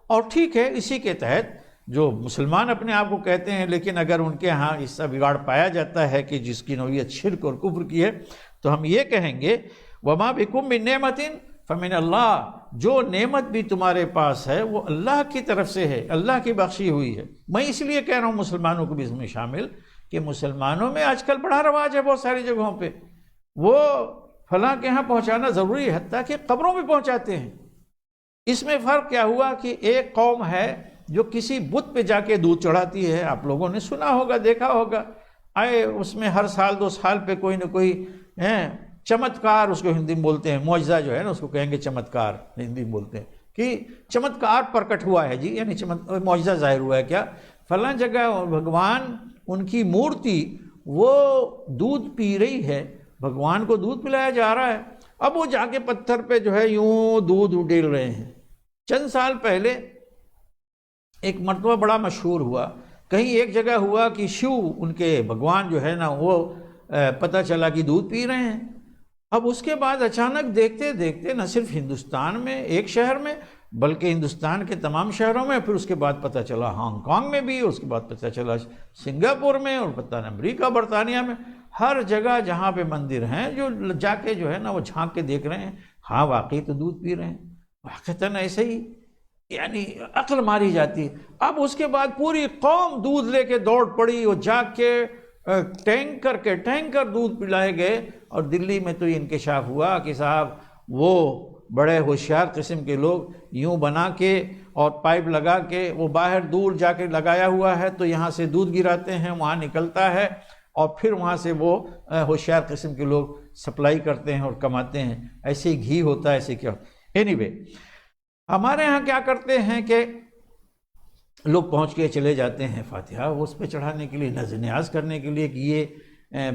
[SPEAKER 1] اور ٹھیک ہے، اسی کے تحت جو مسلمان اپنے آپ کو کہتے ہیں، لیکن اگر ان کے ہاں اس کا بگاڑ پایا جاتا ہے کہ جس کی نوعیت شرک اور کفر کی ہے، تو ہم یہ کہیں گے وما بکم من نعمت فمن اللہ، جو نعمت بھی تمہارے پاس ہے وہ اللہ کی طرف سے ہے، اللہ کی بخشی ہوئی ہے۔ میں اس لیے کہہ رہا ہوں مسلمانوں کو بھی اس میں شامل، کہ مسلمانوں میں آج کل بڑا رواج ہے بہت ساری جگہوں پہ، وہ فلاں کے ہاں پہنچانا ضروری ہے، حتیٰ کہ قبروں میں پہنچاتے ہیں۔ اس میں فرق کیا ہوا کہ ایک قوم ہے جو کسی بت پہ جا کے دودھ چڑھاتی ہے، آپ لوگوں نے سنا ہوگا، دیکھا ہوگا، آئے اس میں ہر سال 2 سال پہ کوئی نہ کوئی چمتکار، اس کو ہندی میں بولتے ہیں، معجزہ جو ہے نا اس کو کہیں گے چمتکار، ہندی میں بولتے ہیں کہ چمتکار پرکٹ ہوا ہے جی، یعنی معجزہ ظاہر ہوا ہے، کیا فلاں جگہ بھگوان ان کی مورتی وہ دودھ پی رہی ہے، بھگوان کو دودھ پلایا جا رہا ہے، اب وہ جا کے پتھر پہ جو ہے یوں دودھ ڈیل رہے ہیں۔ چند سال پہلے ایک مرتبہ بڑا مشہور ہوا، کہیں ایک جگہ ہوا کہ شیو ان کے بھگوان جو ہے نا وہ پتہ چلا کہ دودھ پی رہے ہیں۔ اب اس کے بعد اچانک دیکھتے دیکھتے نہ صرف ہندوستان میں ایک شہر میں بلکہ ہندوستان کے تمام شہروں میں، پھر اس کے بعد پتہ چلا ہانگ کانگ میں بھی، اس کے بعد پتہ چلا سنگاپور میں، اور پتہ نہیں امریکہ برطانیہ میں، ہر جگہ جہاں پہ مندر ہیں جو جا کے جو ہے نا وہ جھانک کے دیکھ رہے ہیں، ہاں واقعی تو دودھ پی رہے ہیں، واقعتاً ایسے ہی، یعنی عقل ماری جاتی ہے۔ اب اس کے بعد پوری قوم دودھ لے کے دوڑ پڑی، وہ جا کے ٹینکر دودھ پلائے گئے، اور دلی میں تو یہ انکشاف ہوا کہ صاحب وہ بڑے ہوشیار قسم کے لوگ یوں بنا کے اور پائپ لگا کے وہ باہر دور جا کے لگایا ہوا ہے، تو یہاں سے دودھ گراتے ہیں، وہاں نکلتا ہے، اور پھر وہاں سے وہ ہوشیار قسم کے لوگ سپلائی کرتے ہیں اور کماتے ہیں، ایسے ہی گھی ہوتا ہے، ایسے کیا۔ اینی وے ہمارے ہاں کیا کرتے ہیں کہ لوگ پہنچ کے چلے جاتے ہیں فاتحہ اس پہ چڑھانے کے لیے، نذر نیاز کرنے کے لیے کہ یہ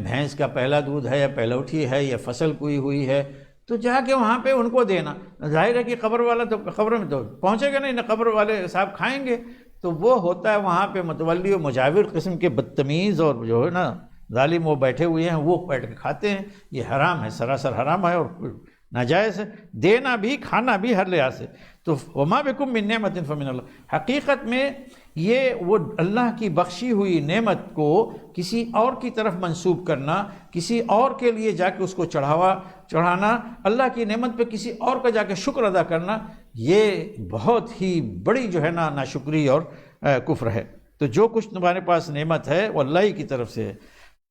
[SPEAKER 1] بھینس کا پہلا دودھ ہے یا پہلوٹھی ہے یا فصل کوئی ہوئی ہے، تو جا کے وہاں پہ ان کو دینا۔ ظاہر ہے کہ قبر والا تو قبر میں تو پہنچے گا نہیں، نہ قبر والے صاحب کھائیں گے، تو وہ ہوتا ہے وہاں پہ متولی و مجاور قسم کے بدتمیز اور جو ہے نا ظالم وہ بیٹھے ہوئے ہیں، وہ بیٹھ کے کھاتے ہیں۔ یہ حرام ہے، سراسر حرام ہے اور ناجائز ہے، دینا بھی کھانا بھی ہر لحاظ سے۔ تو وما بکم من نعمت فمن اللہ، حقیقت میں یہ وہ اللہ کی بخشی ہوئی نعمت کو کسی اور کی طرف منسوب کرنا، کسی اور کے لیے جا کے اس کو چڑھانا، اللہ کی نعمت پہ کسی اور کا جا کے شکر ادا کرنا، یہ بہت ہی بڑی جو ہے نا ناشکری اور کفر ہے۔ تو جو کچھ تمہارے پاس نعمت ہے وہ اللہ ہی کی طرف سے ہے۔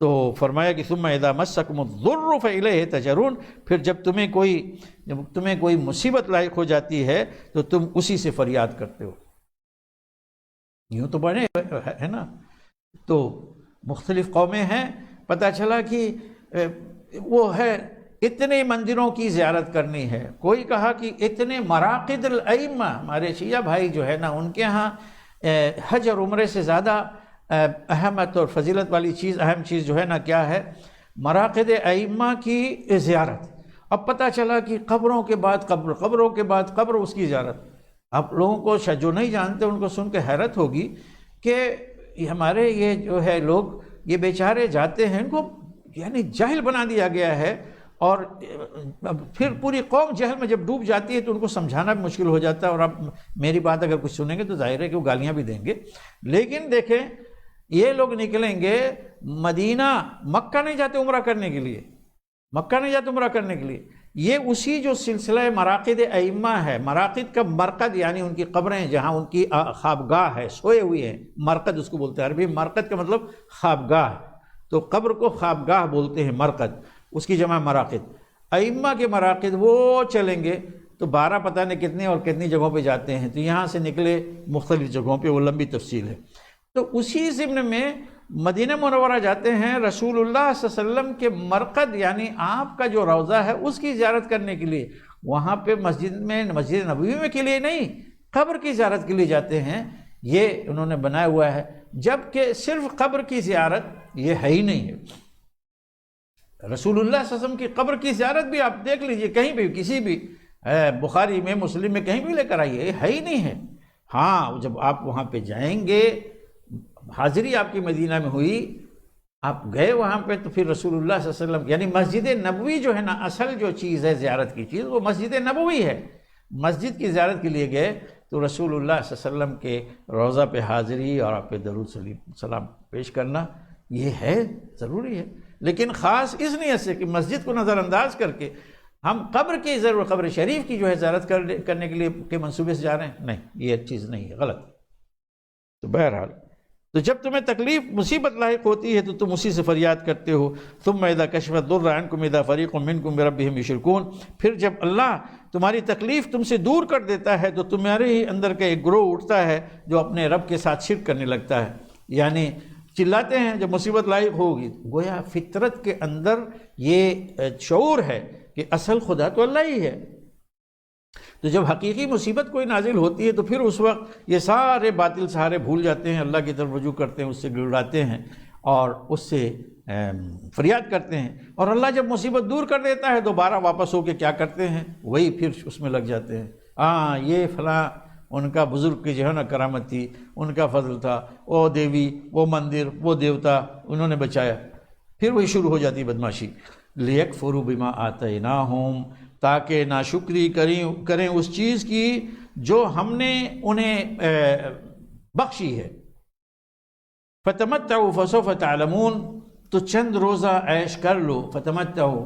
[SPEAKER 1] تو فرمایا کہ ثم اذا مسکم الضر فالیہ تجرون، پھر جب تمہیں کوئی مصیبت لاحق ہو جاتی ہے تو تم اسی سے فریاد کرتے ہو۔ یوں تو بنے ہے نا، تو مختلف قومیں ہیں، پتہ چلا کہ وہ ہے اتنے مندروں کی زیارت کرنی ہے، کوئی کہا کہ اتنے مراقد الائمہ، ہمارے شیعہ بھائی جو ہے نا ان کے ہاں حج اور عمرے سے زیادہ اہمیت اور فضیلت والی چیز، اہم چیز جو ہے نا کیا ہے؟ مراقد ائمہ کی زیارت۔ اب پتہ چلا کہ قبروں کے بعد قبر، قبروں کے بعد قبر، اس کی زیارت۔ اب لوگوں کو جو نہیں جانتے ان کو سن کے حیرت ہوگی کہ ہمارے یہ جو ہے لوگ یہ بیچارے جاتے ہیں، ان کو یعنی جاہل بنا دیا گیا ہے، اور پھر پوری قوم جہل میں جب ڈوب جاتی ہے تو ان کو سمجھانا بھی مشکل ہو جاتا ہے۔ اور اب میری بات اگر کچھ سنیں گے تو ظاہر ہے کہ وہ گالیاں بھی دیں گے، لیکن دیکھیں یہ لوگ نکلیں گے مدینہ، مکہ نہیں جاتے عمرہ کرنے کے لیے، مکہ نہیں جاتے عمرہ کرنے کے لیے، یہ اسی جو سلسلہ مراقد ائمہ ہے، مراقد کا مرقد یعنی ان کی قبریں جہاں ان کی خوابگاہ ہے، سوئے ہوئے ہیں، مرقد اس کو بولتے ہیں، عربی مرقد کا مطلب خوابگاہ، تو قبر کو خوابگاہ بولتے ہیں، مرقد اس کی جمع مراقد۔ ائمہ کے مراقد وہ چلیں گے تو 12 پتہ نہیں کتنی اور کتنی جگہوں پہ جاتے ہیں، تو یہاں سے نکلے مختلف جگہوں پہ، وہ لمبی تفصیل ہے۔ تو اسی ضمن میں مدینہ منورہ جاتے ہیں رسول اللہ صلی اللہ علیہ وسلم کے مرقد یعنی آپ کا جو روضہ ہے اس کی زیارت کرنے کے لیے، وہاں پہ مسجد نبوی میں کے لیے نہیں، قبر کی زیارت کے لیے جاتے ہیں، یہ انہوں نے بنایا ہوا ہے، جبکہ صرف قبر کی زیارت یہ ہے ہی نہیں ہے۔ رسول اللہ صلی اللہ علیہ وسلم کی قبر کی زیارت بھی آپ دیکھ لیجئے، کہیں بھی کسی بھی بخاری میں مسلم میں کہیں بھی لے کر آئیے، یہ ہے ہی نہیں ہے۔ ہاں جب آپ وہاں پہ جائیں گے، حاضری آپ کی مدینہ میں ہوئی، آپ گئے وہاں پہ، تو پھر رسول اللہ صلی اللہ علیہ وسلم یعنی مسجد نبوی جو ہے نا، اصل جو چیز ہے زیارت کی چیز وہ مسجد نبوی ہے، مسجد کی زیارت کے لیے گئے تو رسول اللہ صلی اللہ علیہ وسلم کے روضہ پہ حاضری اور آپ پہ درود سلام پیش کرنا یہ ہے، ضروری ہے، لیکن خاص اس نیت سے کہ مسجد کو نظر انداز کر کے ہم قبر کی ضرور قبر شریف کی جو ہے زیارت کرنے کے لیے کے منصوبے سے جا رہے ہیں، نہیں، یہ چیز نہیں ہے، غلط۔ تو بہرحال تو جب تمہیں تکلیف مصیبت لاحق ہوتی ہے تو تم اسی سے فریاد کرتے ہو۔ ثم اذا کشف الضر عنکم اذا فریق منکم بربہم یشرکون، پھر جب اللہ تمہاری تکلیف تم سے دور کر دیتا ہے تو تمہارے ہی اندر کا ایک گروہ اٹھتا ہے جو اپنے رب کے ساتھ شرک کرنے لگتا ہے، یعنی چلاتے ہیں جب مصیبت لاحق ہوگی، گویا فطرت کے اندر یہ شعور ہے کہ اصل خدا تو اللہ ہی ہے۔ تو جب حقیقی مصیبت کوئی نازل ہوتی ہے تو پھر اس وقت یہ سارے باطل سہارے بھول جاتے ہیں، اللہ کی طرف رجوع کرتے ہیں، اس سے گڑاتے ہیں اور اس سے فریاد کرتے ہیں، اور اللہ جب مصیبت دور کر دیتا ہے دوبارہ واپس ہو کے کیا کرتے ہیں، وہی پھر اس میں لگ جاتے ہیں۔ یہ فلاں ان کا بزرگ کی جو ہے نا کرامت تھی، ان کا فضل تھا، وہ دیوی، وہ مندر، وہ دیوتا، انہوں نے بچایا، پھر وہی شروع ہو جاتی بدماشی۔ لِيَكْفُرُوا بِمَا آتَيْنَاهُمْ، تاکہ ناشکری کریں اس چیز کی جو ہم نے انہیں بخشی ہے۔ فَتَمَتَّعُوا فَسَوْفَ تَعْلَمُونَ، تو چند روزہ عیش کر لو، فتمتعوا،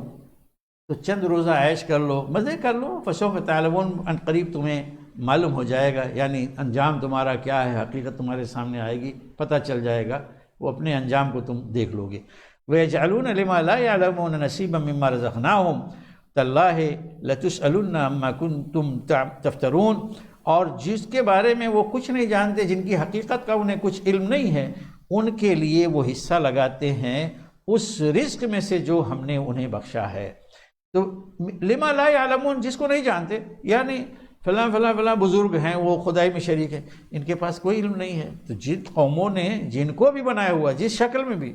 [SPEAKER 1] تو چند روزہ عیش کر لو، مزے کر لو، فَسَوْفَ تَعْلَمُونَ، ان قریب تمہیں معلوم ہو جائے گا، یعنی انجام تمہارا کیا ہے، حقیقت تمہارے سامنے آئے گی، پتہ چل جائے گا، وہ اپنے انجام کو تم دیکھ لو گے۔ وَيَجْعَلُونَ لِمَا لَا يَعْلَمُونَ نَصِيبًا مِّمَّا رَزَقْنَاهُمْ تَاللَّهِ لَتُسْأَلُنَّ عَمَّا كُنتُمْ تَفْتَرُونَ، اور جس کے بارے میں وہ کچھ نہیں جانتے، جن کی حقیقت کا انہیں کچھ علم نہیں ہے، ان کے لیے وہ حصہ لگاتے ہیں اس رزق میں سے جو ہم نے انہیں بخشا ہے۔ تو لما لا يعلمون، جس کو نہیں جانتے، یعنی فلاں فلاں فلاں بزرگ ہیں وہ خدائی میں شریک ہیں، ان کے پاس کوئی علم نہیں ہے۔ تو جن قوموں نے جن کو بھی بنایا ہوا جس شکل میں بھی،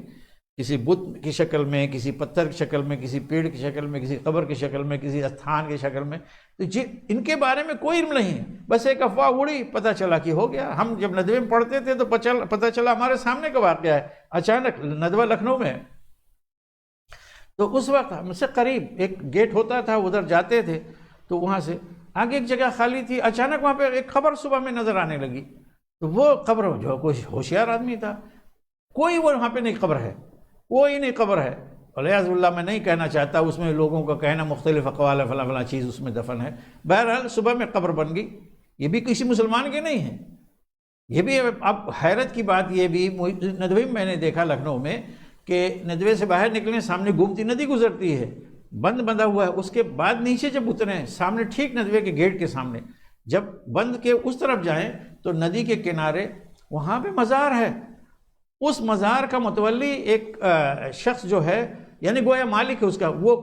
[SPEAKER 1] کسی بت کی شکل میں، کسی پتھر کی شکل میں، کسی پیڑ کی شکل میں، کسی قبر کی شکل میں، کسی استھان کی شکل میں، تو ان کے بارے میں کوئی علم نہیں ہے، بس ایک افواہ اڑی، پتہ چلا کہ ہو گیا۔ ہم جب ندوے میں پڑھتے تھے تو پتہ چلا ہمارے سامنے کا واقعہ ہے، اچانک ندوہ لکھنؤ میں، تو اس وقت ہم سے قریب ایک گیٹ ہوتا تھا، ادھر جاتے تھے تو وہاں سے آگے ایک جگہ خالی تھی، اچانک وہاں پہ ایک خبر صبح میں نظر آنے لگی، تو وہ قبر جو کوئی ہوشیار آدمی تھا، کوئی وہاں پہ نہیں قبر ہے، کوئی نہیں قبر ہے، ولیعذ باللہ میں نہیں کہنا چاہتا، اس میں لوگوں کا کہنا مختلف اقوال ہے، فلاں فلاں چیز اس میں دفن ہے، بہرحال صبح میں قبر بن گئی، یہ بھی کسی مسلمان کے نہیں ہے۔ یہ بھی اب حیرت کی بات یہ بھی ندوے میں نے دیکھا لکھنؤ میں کہ ندوے سے باہر نکلنے سامنے گومتی ندی گزرتی ہے، بند بندھا ہوا ہے، اس کے بعد نیچے جب اترے سامنے ٹھیک ندوے کے گیٹ کے سامنے جب بند کے اس طرف جائیں تو ندی کے کنارے وہاں پہ مزار ہے، اس مزار کا متولی ایک شخص جو ہے، یعنی گویا مالک ہے اس کا، وہ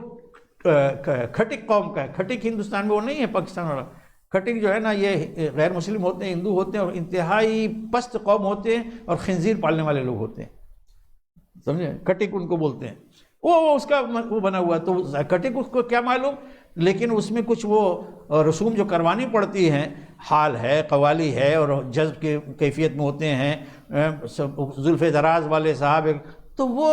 [SPEAKER 1] کھٹک قوم کا ہے۔ کھٹک ہندوستان میں وہ نہیں ہے پاکستان والا، کھٹک جو ہے نا یہ غیر مسلم ہوتے ہیں، ہندو ہوتے ہیں اور انتہائی پست قوم ہوتے ہیں اور خنزیر پالنے والے لوگ ہوتے ہیں، سمجھے، کھٹک ان کو بولتے ہیں، وہ اس کا وہ بنا ہوا، تو کھٹک اس کو کیا معلوم، لیکن اس میں کچھ وہ رسوم جو کروانی پڑتی ہیں، حال ہے، قوالی ہے اور جذب کے کیفیت میں ہوتے ہیں، زلف دراز والے صاحب، تو وہ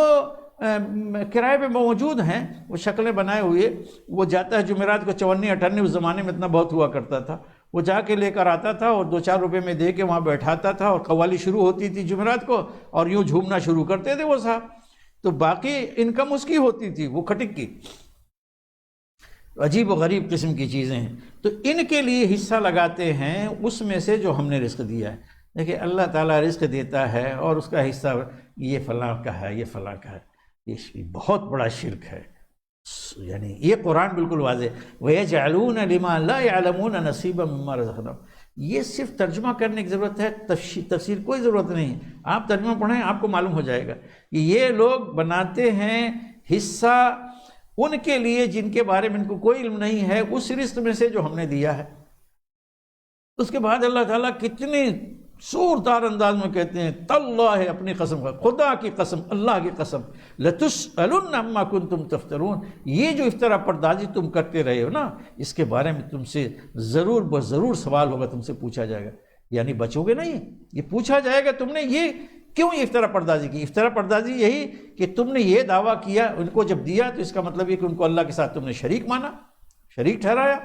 [SPEAKER 1] کرائے پہ موجود ہیں، وہ شکلیں بنائے ہوئے، وہ جاتا ہے جمعرات کو 54-58 اس زمانے میں اتنا بہت ہوا کرتا تھا، وہ جا کے لے کر آتا تھا اور 2-4 روپے میں دے کے وہاں بیٹھاتا تھا اور قوالی شروع ہوتی تھی جمعرات کو اور یوں جھومنا شروع کرتے تھے وہ صاحب، تو باقی انکم اس کی ہوتی تھی، وہ کھٹک کی۔ عجیب و غریب قسم کی چیزیں ہیں، تو ان کے لیے حصہ لگاتے ہیں اس میں سے جو ہم نے رزق دیا ہے۔ دیکھیں اللہ تعالیٰ رزق دیتا ہے اور اس کا حصہ یہ فلاں کا ہے، یہ فلاں کا ہے، یہ بہت بڑا شرک ہے، یعنی یہ قرآن بالکل واضح، وَيَجْعَلُونَ لِمَا لَا يَعْلَمُونَ نَصِيبًا مِّمَّا رَزَقْنَاهُمْ، یہ صرف ترجمہ کرنے کی ضرورت ہے، تفسیر کوئی ضرورت نہیں ہے، آپ ترجمہ پڑھیں آپ کو معلوم ہو جائے گا کہ یہ لوگ بناتے ہیں حصہ ان کے لیے جن کے بارے میں ان کو کوئی علم نہیں ہے، اس رزق میں سے جو ہم نے دیا ہے۔ اس کے بعد اللہ تعالیٰ کتنی زوردار انداز میں کہتے ہیں، تاللہ، اپنی قسم کا، خدا کی قسم، اللہ کی قسم، لَتُسْأَلُنَّ عَمَّا كُنتُمْ تَفْتَرُونَ، یہ جو افترا پردازی تم کرتے رہے ہو نا، اس کے بارے میں تم سے ضرور بضرور سوال ہوگا، تم سے پوچھا جائے گا، یعنی بچو گے نہیں، یہ پوچھا جائے گا تم نے یہ کیوں یہ افترا پردازی کی۔ افترا پردازی یہی کہ تم نے یہ دعویٰ کیا، ان کو جب دیا تو اس کا مطلب یہ کہ ان کو اللہ کے ساتھ تم نے شریک مانا، شریک ٹھہرایا،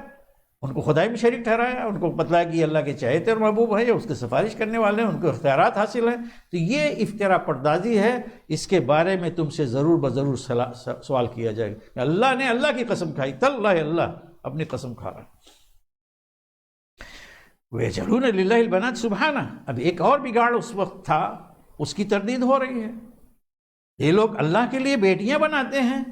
[SPEAKER 1] ان کو خدائی میں شریک ٹھہرایا، ان کو بتلایا کہ یہ اللہ کے چاہتے اور محبوب ہے، اس کے سفارش کرنے والے ہیں، ان کو اختیارات حاصل ہیں، تو یہ افترا پردازی ہے، اس کے بارے میں تم سے ضرور بضرور سوال کیا جائے گا۔ اللہ نے اللہ کی قسم کھائی، تاللہ اللہ اپنی قسم کھا رہا۔ وَيَجْعَلُونَ لِلَّهِ الْبَنَاتِ سُبْحَانَهُ، اب ایک اور بگاڑ اس وقت تھا، اس کی تردید ہو رہی ہے، یہ لوگ اللہ کے لیے بیٹیاں بناتے ہیں،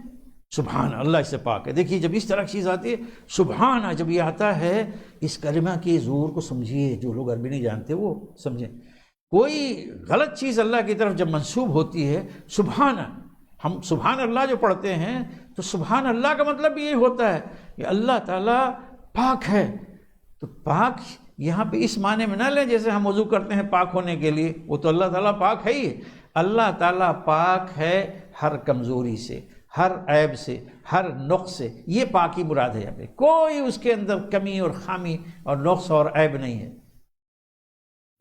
[SPEAKER 1] سبحان اللہ، اس سے پاک ہے۔ دیکھیے جب اس طرح کی چیز آتی ہے، سبحان، جب یہ آتا ہے، اس کلمہ کے زور کو سمجھیے، جو لوگ عربی نہیں جانتے وہ سمجھیں، کوئی غلط چیز اللہ کی طرف جب منسوب ہوتی ہے، سبحان، ہم سبحان اللہ جو پڑھتے ہیں تو سبحان اللہ کا مطلب یہ ہوتا ہے کہ اللہ تعالیٰ پاک ہے، تو پاک یہاں پہ اس معنی میں نہ لیں جیسے ہم وضو کرتے ہیں پاک ہونے کے لیے، وہ تو اللہ تعالیٰ پاک ہے ہی ہے، اللہ تعالیٰ پاک ہے ہر کمزوری سے، ہر عیب سے، ہر نقص سے، یہ پاکی مراد ہے یہاں پہ، کوئی اس کے اندر کمی اور خامی اور نقص اور عیب نہیں ہے،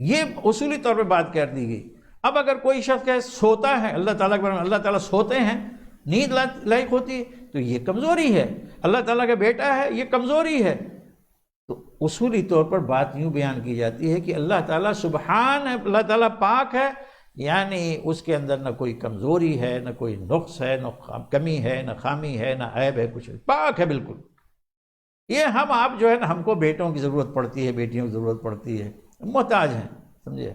[SPEAKER 1] یہ اصولی طور پہ بات کر دی گئی۔ اب اگر کوئی شخص کہے سوتا ہے، اللہ تعالیٰ کے بارے میں اللہ تعالیٰ سوتے ہیں، نیند لائق ہوتی ہے، تو یہ کمزوری ہے، اللہ تعالیٰ کا بیٹا ہے، یہ کمزوری ہے، تو اصولی طور پر بات یوں بیان کی جاتی ہے کہ اللہ تعالیٰ سبحان ہے، اللہ تعالیٰ پاک ہے، یعنی اس کے اندر نہ کوئی کمزوری ہے، نہ کوئی نقص ہے، نہ کمی ہے، نہ خامی ہے، نہ عیب ہے، کچھ پاک ہے بالکل۔ یہ ہم آپ جو ہے نا، ہم کو بیٹوں کی ضرورت پڑتی ہے، بیٹیوں کی ضرورت پڑتی ہے، محتاج ہیں، سمجھے،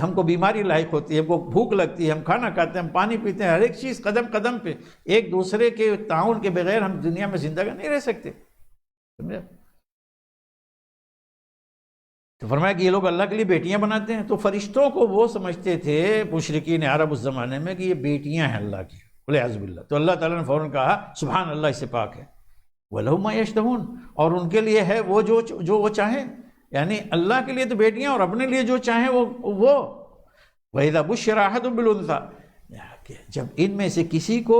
[SPEAKER 1] ہم کو بیماری لاحق ہوتی ہے، ہم کو بھوک لگتی ہے، ہم کھانا کھاتے ہیں، ہم پانی پیتے ہیں، ہر ایک چیز قدم قدم پہ ایک دوسرے کے تعاون کے بغیر ہم دنیا میں زندگی نہیں رہ سکتے، سمجھے۔ تو فرمایا کہ یہ لوگ اللہ کے لیے بیٹیاں بناتے ہیں، تو فرشتوں کو وہ سمجھتے تھے مشرکین عرب اس زمانے میں کہ یہ بیٹیاں ہیں اللہ کی، والعیاذ باللہ، تو اللہ تعالیٰ نے فوراً کہا سبحان اللہ، اس سے پاک ہے، وَلَهُم مَّا يَشْتَهُونَ، اور ان کے لیے ہے وہ جو وہ چاہیں، یعنی اللہ کے لیے تو بیٹیاں اور اپنے لیے جو چاہیں وہ وَإِذَا بُشِّرَ أَحَدٌ بِالْأُنثىٰ، جب ان میں سے کسی کو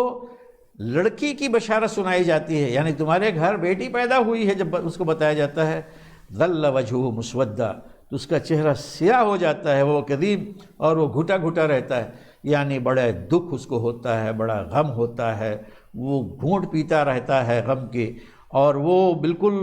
[SPEAKER 1] لڑکی کی بشارت سنائی جاتی ہے، یعنی تمہارے گھر بیٹی پیدا ہوئی ہے، جب اس کو بتایا جاتا ہے ظل وجهه مسودا، تو اس کا چہرہ سیاہ ہو جاتا ہے، وہ کظیم، اور وہ گھٹا گھٹا رہتا ہے، یعنی بڑا دکھ اس کو ہوتا ہے، بڑا غم ہوتا ہے، وہ گھونٹ پیتا رہتا ہے غم کے، اور وہ بالکل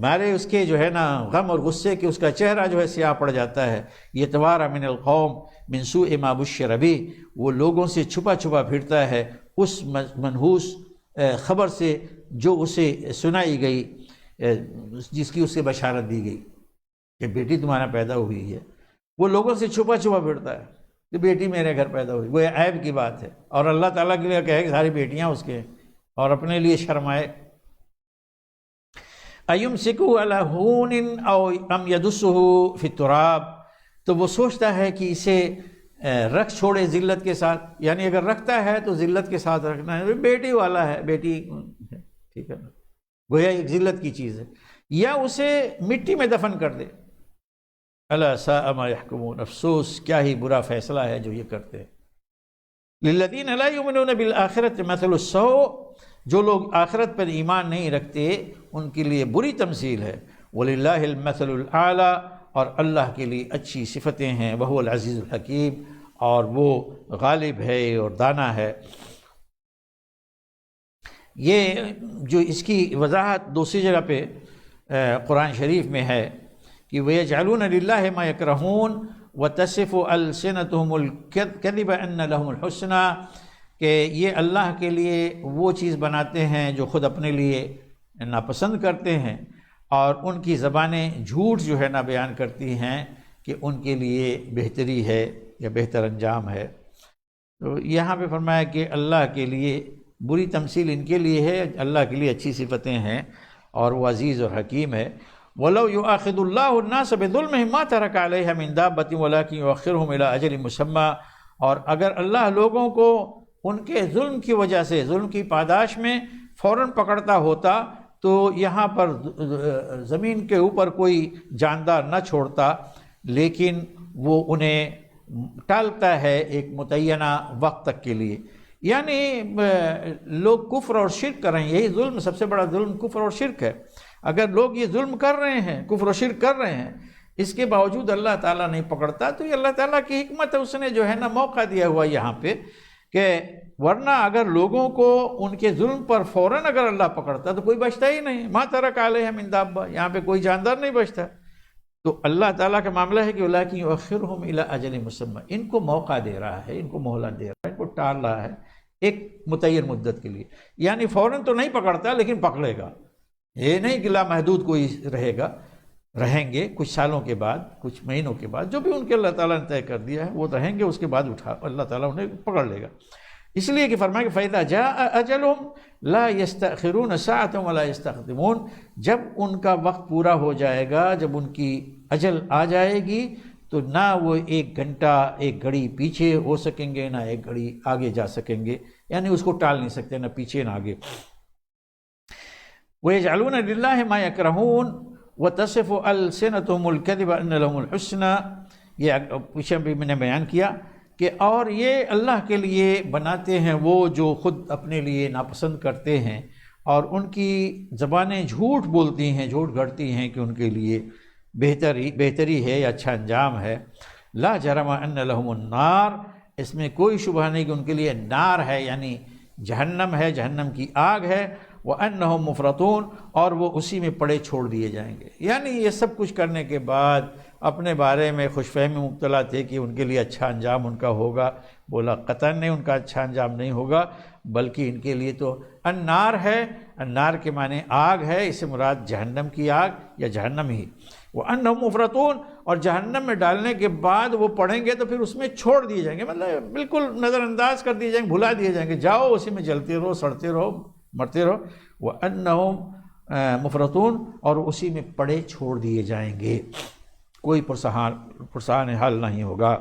[SPEAKER 1] مارے اس کے جو ہے نا غم اور غصے کے اس کا چہرہ جو ہے سیاہ پڑ جاتا ہے۔ یتوارا من القوم من سوء ما بشر به، وہ لوگوں سے چھپا چھپا پھرتا ہے اس منحوس خبر سے جو اسے سنائی گئی، جس کی اسے بشارت دی گئی کہ بیٹی تمہارا پیدا ہوئی ہے، وہ لوگوں سے چھپا چھپا پھرتا ہے کہ بیٹی میرے گھر پیدا ہوئی، وہ عیب کی بات ہے، اور اللہ تعالیٰ کے لیے کہے کہ ساری بیٹیاں اس کے، اور اپنے لیے شرمائے۔ اَيُمْسِكُهُ عَلَىٰ هُونٍ أَوْ أَمْ يَدُسُّهُ فِي التُّرَابِ، تو وہ سوچتا ہے کہ اسے رکھ چھوڑے ذلت کے ساتھ، یعنی اگر رکھتا ہے تو ذلت کے ساتھ رکھنا ہے، بیٹی والا ہے، بیٹی ٹھیک ہے نا، گویا ایک ذلت کی چیز ہے، یا اسے مٹی میں دفن کر دے۔ الا ساء ما يحكمون، افسوس کیا ہی برا فیصلہ ہے جو یہ کرتے ہیں۔ للذین لا یؤمنون بالآخرۃ مثل السوء، جو لوگ آخرت پر ایمان نہیں رکھتے ان کے لیے بری تمثیل ہے۔ وللہ المثل الاعلی، اور اللہ کے لیے اچھی صفتیں ہیں، وہو العزیز الحکیم، اور وہ غالب ہے اور دانا ہے۔ یہ جو اس کی وضاحت دوسری جگہ پہ قرآن شریف میں ہے کہ وَيَجْعَلُونَ لِلَّهِ مَا يَكْرَهُونَ وَتَصِفُ أَلْسِنَتُهُمُ الْكَذِبَ أَنَّ لَهُمُ الْحُسْنَىٰ، کہ یہ اللہ کے لیے وہ چیز بناتے ہیں جو خود اپنے لیے ناپسند کرتے ہیں، اور ان کی زبانیں جھوٹ جو ہے نا بیان کرتی ہیں کہ ان کے لیے بہتری ہے یا بہتر انجام ہے۔ تو یہاں پہ فرمایا کہ اللہ کے لیے بری تمثیل ان کے لیے ہے، اللہ کے لیے اچھی صفتیں ہیں، اور وہ عزیز اور حکیم ہے۔ وَلَوْ يُؤَاخِذُ اللَّهُ النَّاسَ بِظُلْمِهِمْ مَا تَرَكَ عَلَيْهَا مِن دَابَّةٍ وَلَٰكِن يُؤَخِّرُهُمْ إِلَىٰ أَجَلٍ مُّسَمًّى، اور اگر اللہ لوگوں کو ان کے ظلم کی وجہ سے، ظلم کی پاداش میں فوراً پکڑتا ہوتا تو یہاں پر زمین کے اوپر کوئی جاندار نہ چھوڑتا، لیکن وہ انہیں ٹالتا ہے ایک متعینہ وقت تک کے لیے۔ یعنی لوگ کفر اور شرک کر رہے ہیں، یہی ظلم، سب سے بڑا ظلم کفر اور شرک ہے۔ اگر لوگ یہ ظلم کر رہے ہیں، کفر و شرک کر رہے ہیں، اس کے باوجود اللہ تعالیٰ نہیں پکڑتا، تو یہ اللہ تعالیٰ کی حکمت ہے، اس نے جو ہے نا موقع دیا ہوا یہاں پہ کہ ورنہ اگر لوگوں کو ان کے ظلم پر فوراً اگر اللہ پکڑتا تو کوئی بچتا ہی نہیں۔ ما ترک علیہ من دابہ، یہاں پہ کوئی جاندار نہیں بچتا۔ تو اللہ تعالیٰ کا معاملہ ہے کہ ولیکن یؤخرہم الی اجل مسمى، ان کو موقع دے رہا ہے، ان کو مہلت دے رہا ہے، ان کو ٹال رہا ہے ایک متعین مدت کے لیے، یعنی فوراً تو نہیں پکڑتا لیکن پکڑے گا۔ یہ نہیں کہ لامحدود کوئی رہیں گے، کچھ سالوں کے بعد، کچھ مہینوں کے بعد، جو بھی ان کے اللہ تعالیٰ نے طے کر دیا ہے وہ رہیں گے، اس کے بعد اللہ تعالیٰ انہیں پکڑ لے گا۔ اس لیے کہ فرمایا کہ فَإِذَا جَاءَ أَجَلُهُمْ لَا يَسْتَأْخِرُونَ سَاعَةً وَلَا يَسْتَقْدِمُونَ، جب ان کا وقت پورا ہو جائے گا، جب ان کی اجل آ جائے گی، تو نہ وہ ایک گھنٹہ، ایک گھڑی پیچھے ہو سکیں گے، نہ ایک گھڑی آگے جا سکیں گے، یعنی اس کو ٹال نہیں سکتے، نہ پیچھے نہ آگے۔ وَيَجْعَلُونَ لِلَّهِ مَا يَكْرَهُونَ وَتَصِفُ أَلْسِنَتُهُمُ الْكَذِبَ أَنَّ لَهُمُ الْحُسْنَىٰ، یہ پیچھے بھی میں نے بیان کیا کہ اور یہ اللہ کے لیے بناتے ہیں وہ جو خود اپنے لیے ناپسند کرتے ہیں، اور ان کی زبانیں جھوٹ بولتی ہیں، جھوٹ گھڑتی ہیں کہ ان کے لیے بہتری ہے یا اچھا انجام ہے۔ لا جرم ان لہم النار، اس میں کوئی شبہ نہیں کہ ان کے لیے نار ہے، یعنی جہنم ہے، جہنم کی آگ ہے۔ وَأَنَّهُمْ مُفْرَطُونَ، اور وہ اسی میں پڑے چھوڑ دیے جائیں گے۔ یعنی یہ سب کچھ کرنے کے بعد اپنے بارے میں خوش فہمی مبتلا تھے کہ ان کے لیے اچھا انجام ان کا ہوگا، بولا قطعاً نہیں، ان کا اچھا انجام نہیں ہوگا، بلکہ ان کے لیے تو النار ہے، النار کے معنی آگ ہے، اس سے مراد جہنم کی آگ یا جہنم ہی۔ وَأَنَّهُمْ مُفْرَطُونَ، اور جہنم میں ڈالنے کے بعد وہ پڑیں گے تو پھر اس میں چھوڑ دیے جائیں گے، مطلب بالکل نظر انداز کر دیے جائیں گے، بھلا دیے جائیں گے، جاؤ اسی میں جلتے رہو، سڑتے رہو، مرتے رہو۔ وَأَنَّهُمْ مُفْرَطُونَ، اور اسی میں پڑے چھوڑ دیے جائیں گے، کوئی پرسان حال نہیں ہوگا۔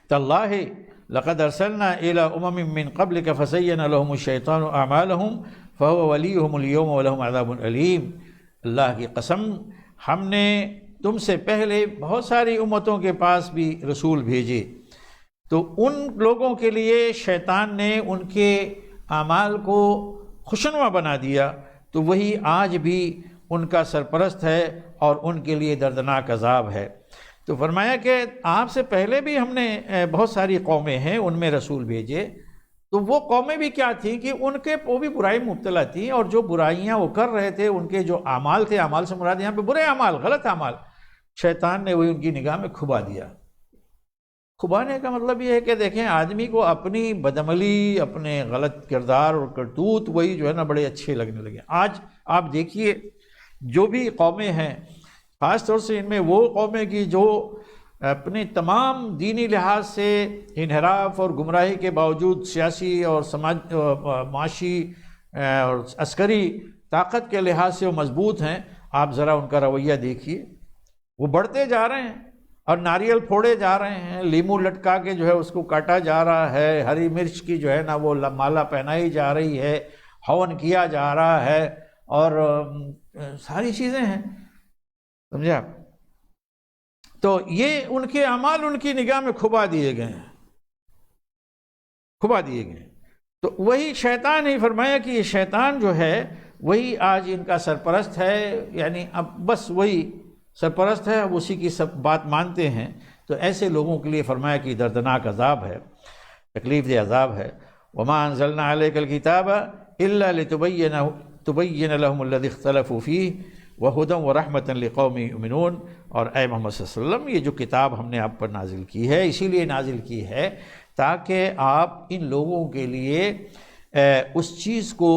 [SPEAKER 1] تَاللَّهِ لَقَدْ أَرْسَلْنَا إِلَىٰ أُمَمٍ مِّن قَبْلِكَ فَزَيَّنَ لَهُمُ الشَّيْطَانُ أَعْمَالَهُمْ فَهُوَ وَلِيُّهُمُ الْيَوْمَ وَلَهُمْ عَذَابٌ أَلِيمٌ، اللہ کی قسم ہم نے تم سے پہلے بہت ساری امتوں کے پاس بھی رسول بھیجے، تو ان لوگوں کے لیے شیطان نے ان کے اعمال کو خوشنما بنا دیا، تو وہی آج بھی ان کا سرپرست ہے اور ان کے لیے دردناک عذاب ہے۔ تو فرمایا کہ آپ سے پہلے بھی ہم نے بہت ساری قومیں ہیں ان میں رسول بھیجے، تو وہ قومیں بھی کیا تھیں کہ وہ بھی برائی مبتلا تھیں، اور جو برائیاں وہ کر رہے تھے ان کے جو اعمال تھے، اعمال سے مراد یہاں پہ برے اعمال، غلط اعمال، شیطان نے وہی ان کی نگاہ میں کھبا دیا۔ کھبانے کا مطلب یہ ہے کہ دیکھیں آدمی کو اپنی بدعملی، اپنے غلط کردار اور کرتوت وہی جو ہے نا بڑے اچھے لگنے لگے۔ آج آپ دیکھیے جو بھی قومیں ہیں، خاص طور سے ان میں وہ قومیں کی جو اپنے تمام دینی لحاظ سے انحراف اور گمراہی کے باوجود سیاسی اور معاشی اور عسکری طاقت کے لحاظ سے وہ مضبوط ہیں، آپ ذرا ان کا رویہ دیکھیے، وہ بڑھتے جا رہے ہیں اور ناریل پھوڑے جا رہے ہیں، لیمو لٹکا کے جو ہے اس کو کاٹا جا رہا ہے، ہری مرچ کی جو ہے نا وہ مالا پہنائی جا رہی ہے، ہون کیا جا رہا ہے، اور ساری چیزیں ہیں، سمجھا؟ تو یہ ان کے اعمال ان کی نگاہ میں کھبا دیے گئے ہیں، کھبا دیے گئے۔ تو وہی شیطان ہی فرمایا کہ یہ شیطان جو ہے وہی آج ان کا سرپرست ہے، یعنی اب بس وہی سرپرست ہے، اب اسی کی سب بات مانتے ہیں۔ تو ایسے لوگوں کے لیے فرمایا کہ دردناک عذاب ہے، تکلیف دہ عذاب ہے۔ وَمَا أَنزَلْنَا عَلَيْكَ الْكِتَابَ إِلَّا لِتُبَيِّنَ لَهُمُ الَّذِي اخْتَلَفُوا فِيهِ وَهُدًى وَرَحْمَةً لِقَوْمٍ يُؤْمِنُونَ۔ اور اے محمد صلی اللہ علیہ وسلم، یہ جو کتاب ہم نے آپ پر نازل کی ہے اسی لیے نازل کی ہے تاکہ آپ ان لوگوں کے لیے اس چیز کو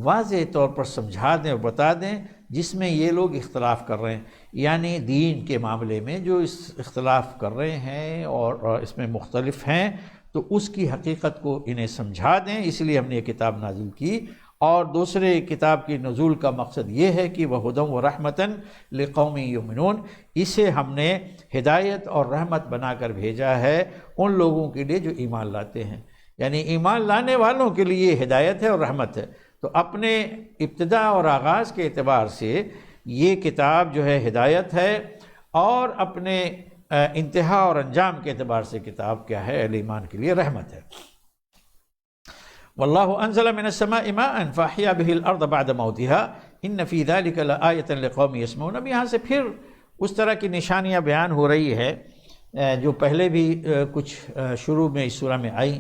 [SPEAKER 1] واضح طور پر سمجھا دیں اور بتا دیں جس میں یہ لوگ اختلاف کر رہے ہیں، یعنی دین کے معاملے میں جو اس اختلاف کر رہے ہیں اور اس میں مختلف ہیں، تو اس کی حقیقت کو انہیں سمجھا دیں، اس لیے ہم نے یہ کتاب نازل کی۔ اور دوسرے کتاب کی نزول کا مقصد یہ ہے کہ وَهُدًى وَرَحْمَةً لِقَوْمٍ يُؤْمِنُونَ، اسے ہم نے ہدایت اور رحمت بنا کر بھیجا ہے ان لوگوں کے لیے جو ایمان لاتے ہیں، یعنی ایمان لانے والوں کے لیے ہدایت ہے اور رحمت ہے۔ تو اپنے ابتدا اور آغاز کے اعتبار سے یہ کتاب جو ہے ہدایت ہے، اور اپنے انتہا اور انجام کے اعتبار سے کتاب کیا ہے؟ اہل ایمان کے لیے رحمت ہے۔ وَاللَّهُ أَنزَلَ مِنَ السَّمَاءِ مَاءً فَأَحْيَا بِهِ الْأَرْضَ بَعْدَ مَوْتِهَا إِنَّ فِي ذَلِكَ لَآيَةً لِقَوْمٍ يَسْمَعُونَ۔ اب یہاں سے پھر اس طرح کی نشانیاں بیان ہو رہی ہے جو پہلے بھی کچھ شروع میں اس سورہ میں آئی،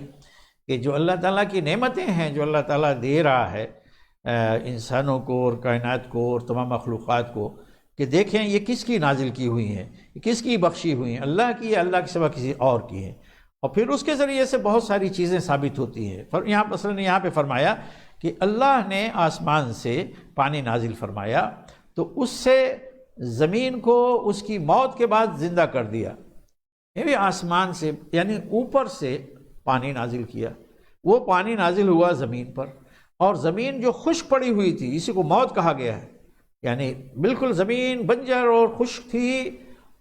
[SPEAKER 1] کہ جو اللہ تعالیٰ کی نعمتیں ہیں جو اللہ تعالیٰ دے رہا ہے انسانوں کو اور کائنات کو اور تمام مخلوقات کو، کہ دیکھیں یہ کس کی نازل کی ہوئی ہیں، کس کی بخشی ہوئی ہیں، اللہ کی یا اللہ کے سوا کسی اور کی ہیں، اور پھر اس کے ذریعے سے بہت ساری چیزیں ثابت ہوتی ہیں۔ یہاں مثلا یہاں پہ فرمایا کہ اللہ نے آسمان سے پانی نازل فرمایا تو اس سے زمین کو اس کی موت کے بعد زندہ کر دیا، یہ بھی آسمان سے یعنی اوپر سے پانی نازل کیا، وہ پانی نازل ہوا زمین پر، اور زمین جو خشک پڑی ہوئی تھی اسی کو موت کہا گیا ہے، یعنی بالکل زمین بنجر اور خشک تھی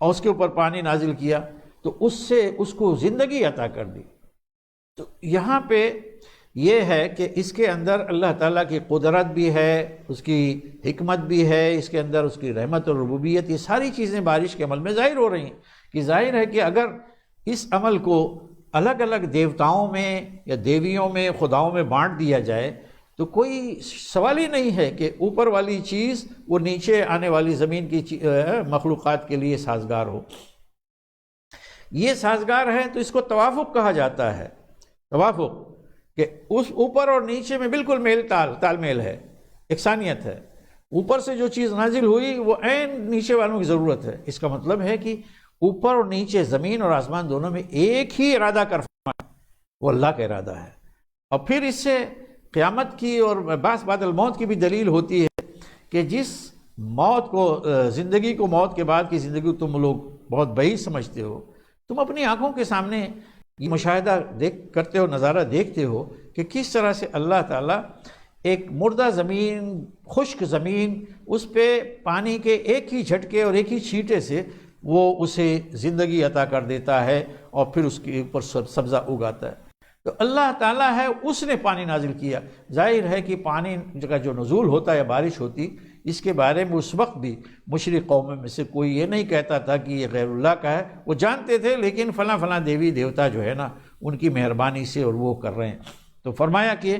[SPEAKER 1] اور اس کے اوپر پانی نازل کیا تو اس سے اس کو زندگی عطا کر دی۔ تو یہاں پہ یہ ہے کہ اس کے اندر اللہ تعالیٰ کی قدرت بھی ہے، اس کی حکمت بھی ہے، اس کے اندر اس کی رحمت اور ربوبیت، یہ ساری چیزیں بارش کے عمل میں ظاہر ہو رہی ہیں، کہ ظاہر ہے کہ اگر اس عمل کو الگ الگ دیوتاؤں میں یا دیویوں میں خداؤں میں بانٹ دیا جائے تو کوئی سوال ہی نہیں ہے کہ اوپر والی چیز وہ نیچے آنے والی زمین کی مخلوقات کے لیے سازگار ہو۔ یہ سازگار ہے تو اس کو توافق کہا جاتا ہے، توافق، کہ اس اوپر اور نیچے میں بالکل تال میل ہے، یکسانیت ہے، اوپر سے جو چیز نازل ہوئی وہ عین نیچے والوں کی ضرورت ہے۔ اس کا مطلب ہے کہ اوپر اور نیچے زمین اور آسمان دونوں میں ایک ہی ارادہ کر فرمایا، وہ اللہ کا ارادہ ہے۔ اور پھر اس سے قیامت کی اور بعث بعد الموت کی بھی دلیل ہوتی ہے کہ جس موت کو، زندگی کو موت کے بعد کی زندگی تم لوگ بہت بعید سمجھتے ہو، تم اپنی آنکھوں کے سامنے یہ مشاہدہ کرتے ہو، نظارہ دیکھتے ہو کہ کس طرح سے اللہ تعالیٰ ایک مردہ زمین، خشک زمین، اس پہ پانی کے ایک ہی جھٹکے اور ایک ہی چھینٹے سے وہ اسے زندگی عطا کر دیتا ہے اور پھر اس کے اوپر سبزہ اگاتا ہے۔ تو اللہ تعالیٰ ہے اس نے پانی نازل کیا۔ ظاہر ہے کہ پانی کا جو نزول ہوتا ہے یا بارش ہوتی، اس کے بارے میں اس وقت بھی مشرک قوم میں سے کوئی یہ نہیں کہتا تھا کہ یہ غیر اللہ کا ہے، وہ جانتے تھے لیکن فلاں فلاں دیوی دیوتا جو ہے نا ان کی مہربانی سے اور وہ کر رہے ہیں۔ تو فرمایا کہ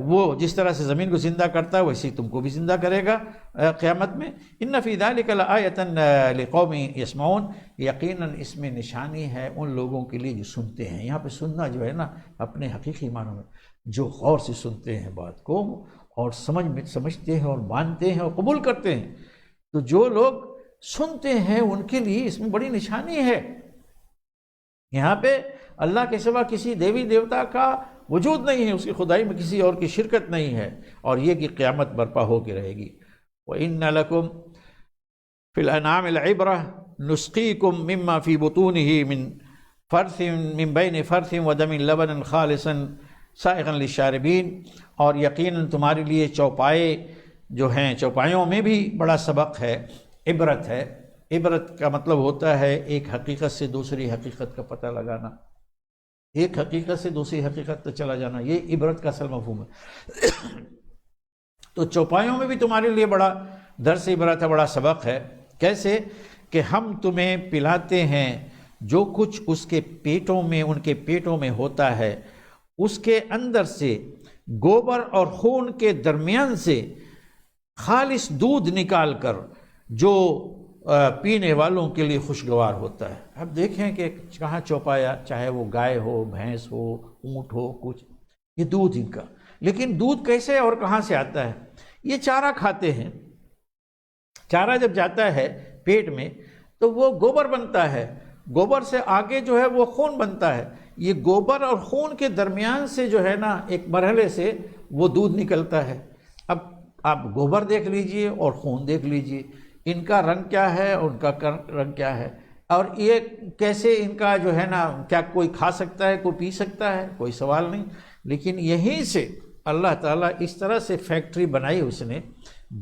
[SPEAKER 1] وہ جس طرح سے زمین کو زندہ کرتا ہے ویسے ہی تم کو بھی زندہ کرے گا قیامت میں۔ ان فی ذلک لآیۃ لقوم یسمعون، یقیناً اس میں نشانی ہے ان لوگوں کے لیے جو سنتے ہیں۔ یہاں پہ سننا جو ہے نا اپنے حقیقی معنوں میں جو غور سے سنتے ہیں بات کو اور سمجھتے ہیں اور مانتے ہیں اور قبول کرتے ہیں، تو جو لوگ سنتے ہیں ان کے لیے اس میں بڑی نشانی ہے۔ یہاں پہ اللہ کے سوا کسی دیوی دیوتا کا وجود نہیں ہے، اس کی خدائی میں کسی اور کی شرکت نہیں ہے، اور یہ کہ قیامت برپا ہو کے رہے گی۔ وَإِنَّ لَكُمْ فِي الْأَنْعَامِ الْعِبْرَةَ نُسْقِيكُم مِّمَّا فِي بُطُونِهِ مِن فَرْثٍ مِّن بَيْنِ فَرْثٍ وَدَمٍ لَبَنًا خَالِصًا سَائِغًا لِلشَّارِبِينَ، اور یقیناً تمہارے لیے چوپائے جو ہیں، چوپایوں میں بھی بڑا سبق ہے، عبرت ہے۔ عبرت کا مطلب ہوتا ہے ایک حقیقت سے دوسری حقیقت کا پتہ لگانا، ایک حقیقت سے دوسری حقیقت تک چلا جانا، یہ عبرت کا اصل مفہوم ہے۔ تو چوپایوں میں بھی تمہارے لیے بڑا درس عبرت ہے، بڑا سبق ہے۔ کیسے کہ ہم تمہیں پلاتے ہیں جو کچھ اس کے پیٹوں میں، ان کے پیٹوں میں ہوتا ہے، اس کے اندر سے گوبر اور خون کے درمیان سے خالص دودھ نکال کر جو پینے والوں کے لیے خوشگوار ہوتا ہے۔ اب دیکھیں کہ کہاں چوپایا، چاہے وہ گائے ہو، بھینس ہو، اونٹ ہو، کچھ یہ دودھ ان کا، لیکن دودھ کیسے اور کہاں سے آتا ہے؟ یہ چارہ کھاتے ہیں، چارہ جب جاتا ہے پیٹ میں تو وہ گوبر بنتا ہے، گوبر سے آگے جو ہے وہ خون بنتا ہے، یہ گوبر اور خون کے درمیان سے جو ہے نا ایک مرحلے سے وہ دودھ نکلتا ہے۔ اب آپ گوبر دیکھ لیجئے اور خون دیکھ لیجئے، ان کا رنگ کیا ہے اور ان کا رنگ کیا ہے، اور یہ کیسے ان کا جو ہے نا، کیا کوئی کھا سکتا ہے، کوئی پی سکتا ہے، کوئی سوال نہیں۔ لیکن یہیں سے اللہ تعالیٰ اس طرح سے فیکٹری بنائی اس نے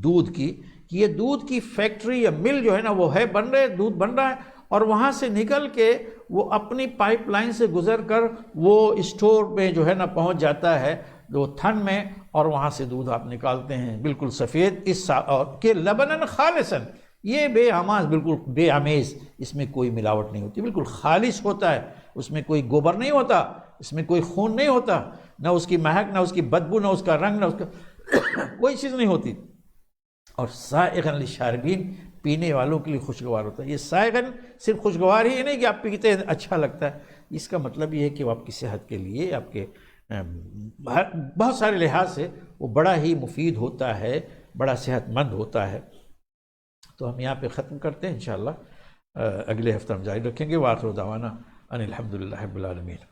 [SPEAKER 1] دودھ کی کہ یہ دودھ کی فیکٹری یا مل جو ہے نا وہ ہے، بن رہے، دودھ بن رہا ہے، اور وہاں سے نکل کے وہ اپنی پائپ لائن سے گزر کر وہ اسٹور میں جو ہے نا پہنچ جاتا ہے جو تھن میں، اور وہاں سے دودھ آپ نکالتے ہیں بالکل سفید کہ لبنن خالصاً، یہ بے آمیز، بالکل بے آمیز، اس میں کوئی ملاوٹ نہیں ہوتی، بالکل خالص ہوتا ہے، اس میں کوئی گوبر نہیں ہوتا، اس میں کوئی خون نہیں ہوتا، نہ اس کی مہک، نہ اس کی بدبو، نہ اس کا رنگ، نہ اس کا کوئی چیز نہیں ہوتی، اور سائغاً للشاربین، پینے والوں کے لیے خوشگوار ہوتا ہے۔ یہ سائغاً صرف خوشگوار ہی نہیں کہ آپ پیتے ہیں اچھا لگتا ہے، اس کا مطلب یہ ہے کہ وہ آپ کی صحت کے لیے، آپ کے بہت سارے لحاظ سے وہ بڑا ہی مفید ہوتا ہے، بڑا صحت مند ہوتا ہے۔ تو ہم یہاں پہ ختم کرتے ہیں، انشاءاللہ اگلے ہفتہ ہم جاری رکھیں گے۔ وآخر دعوانا ان الحمدللہ رب العالمین۔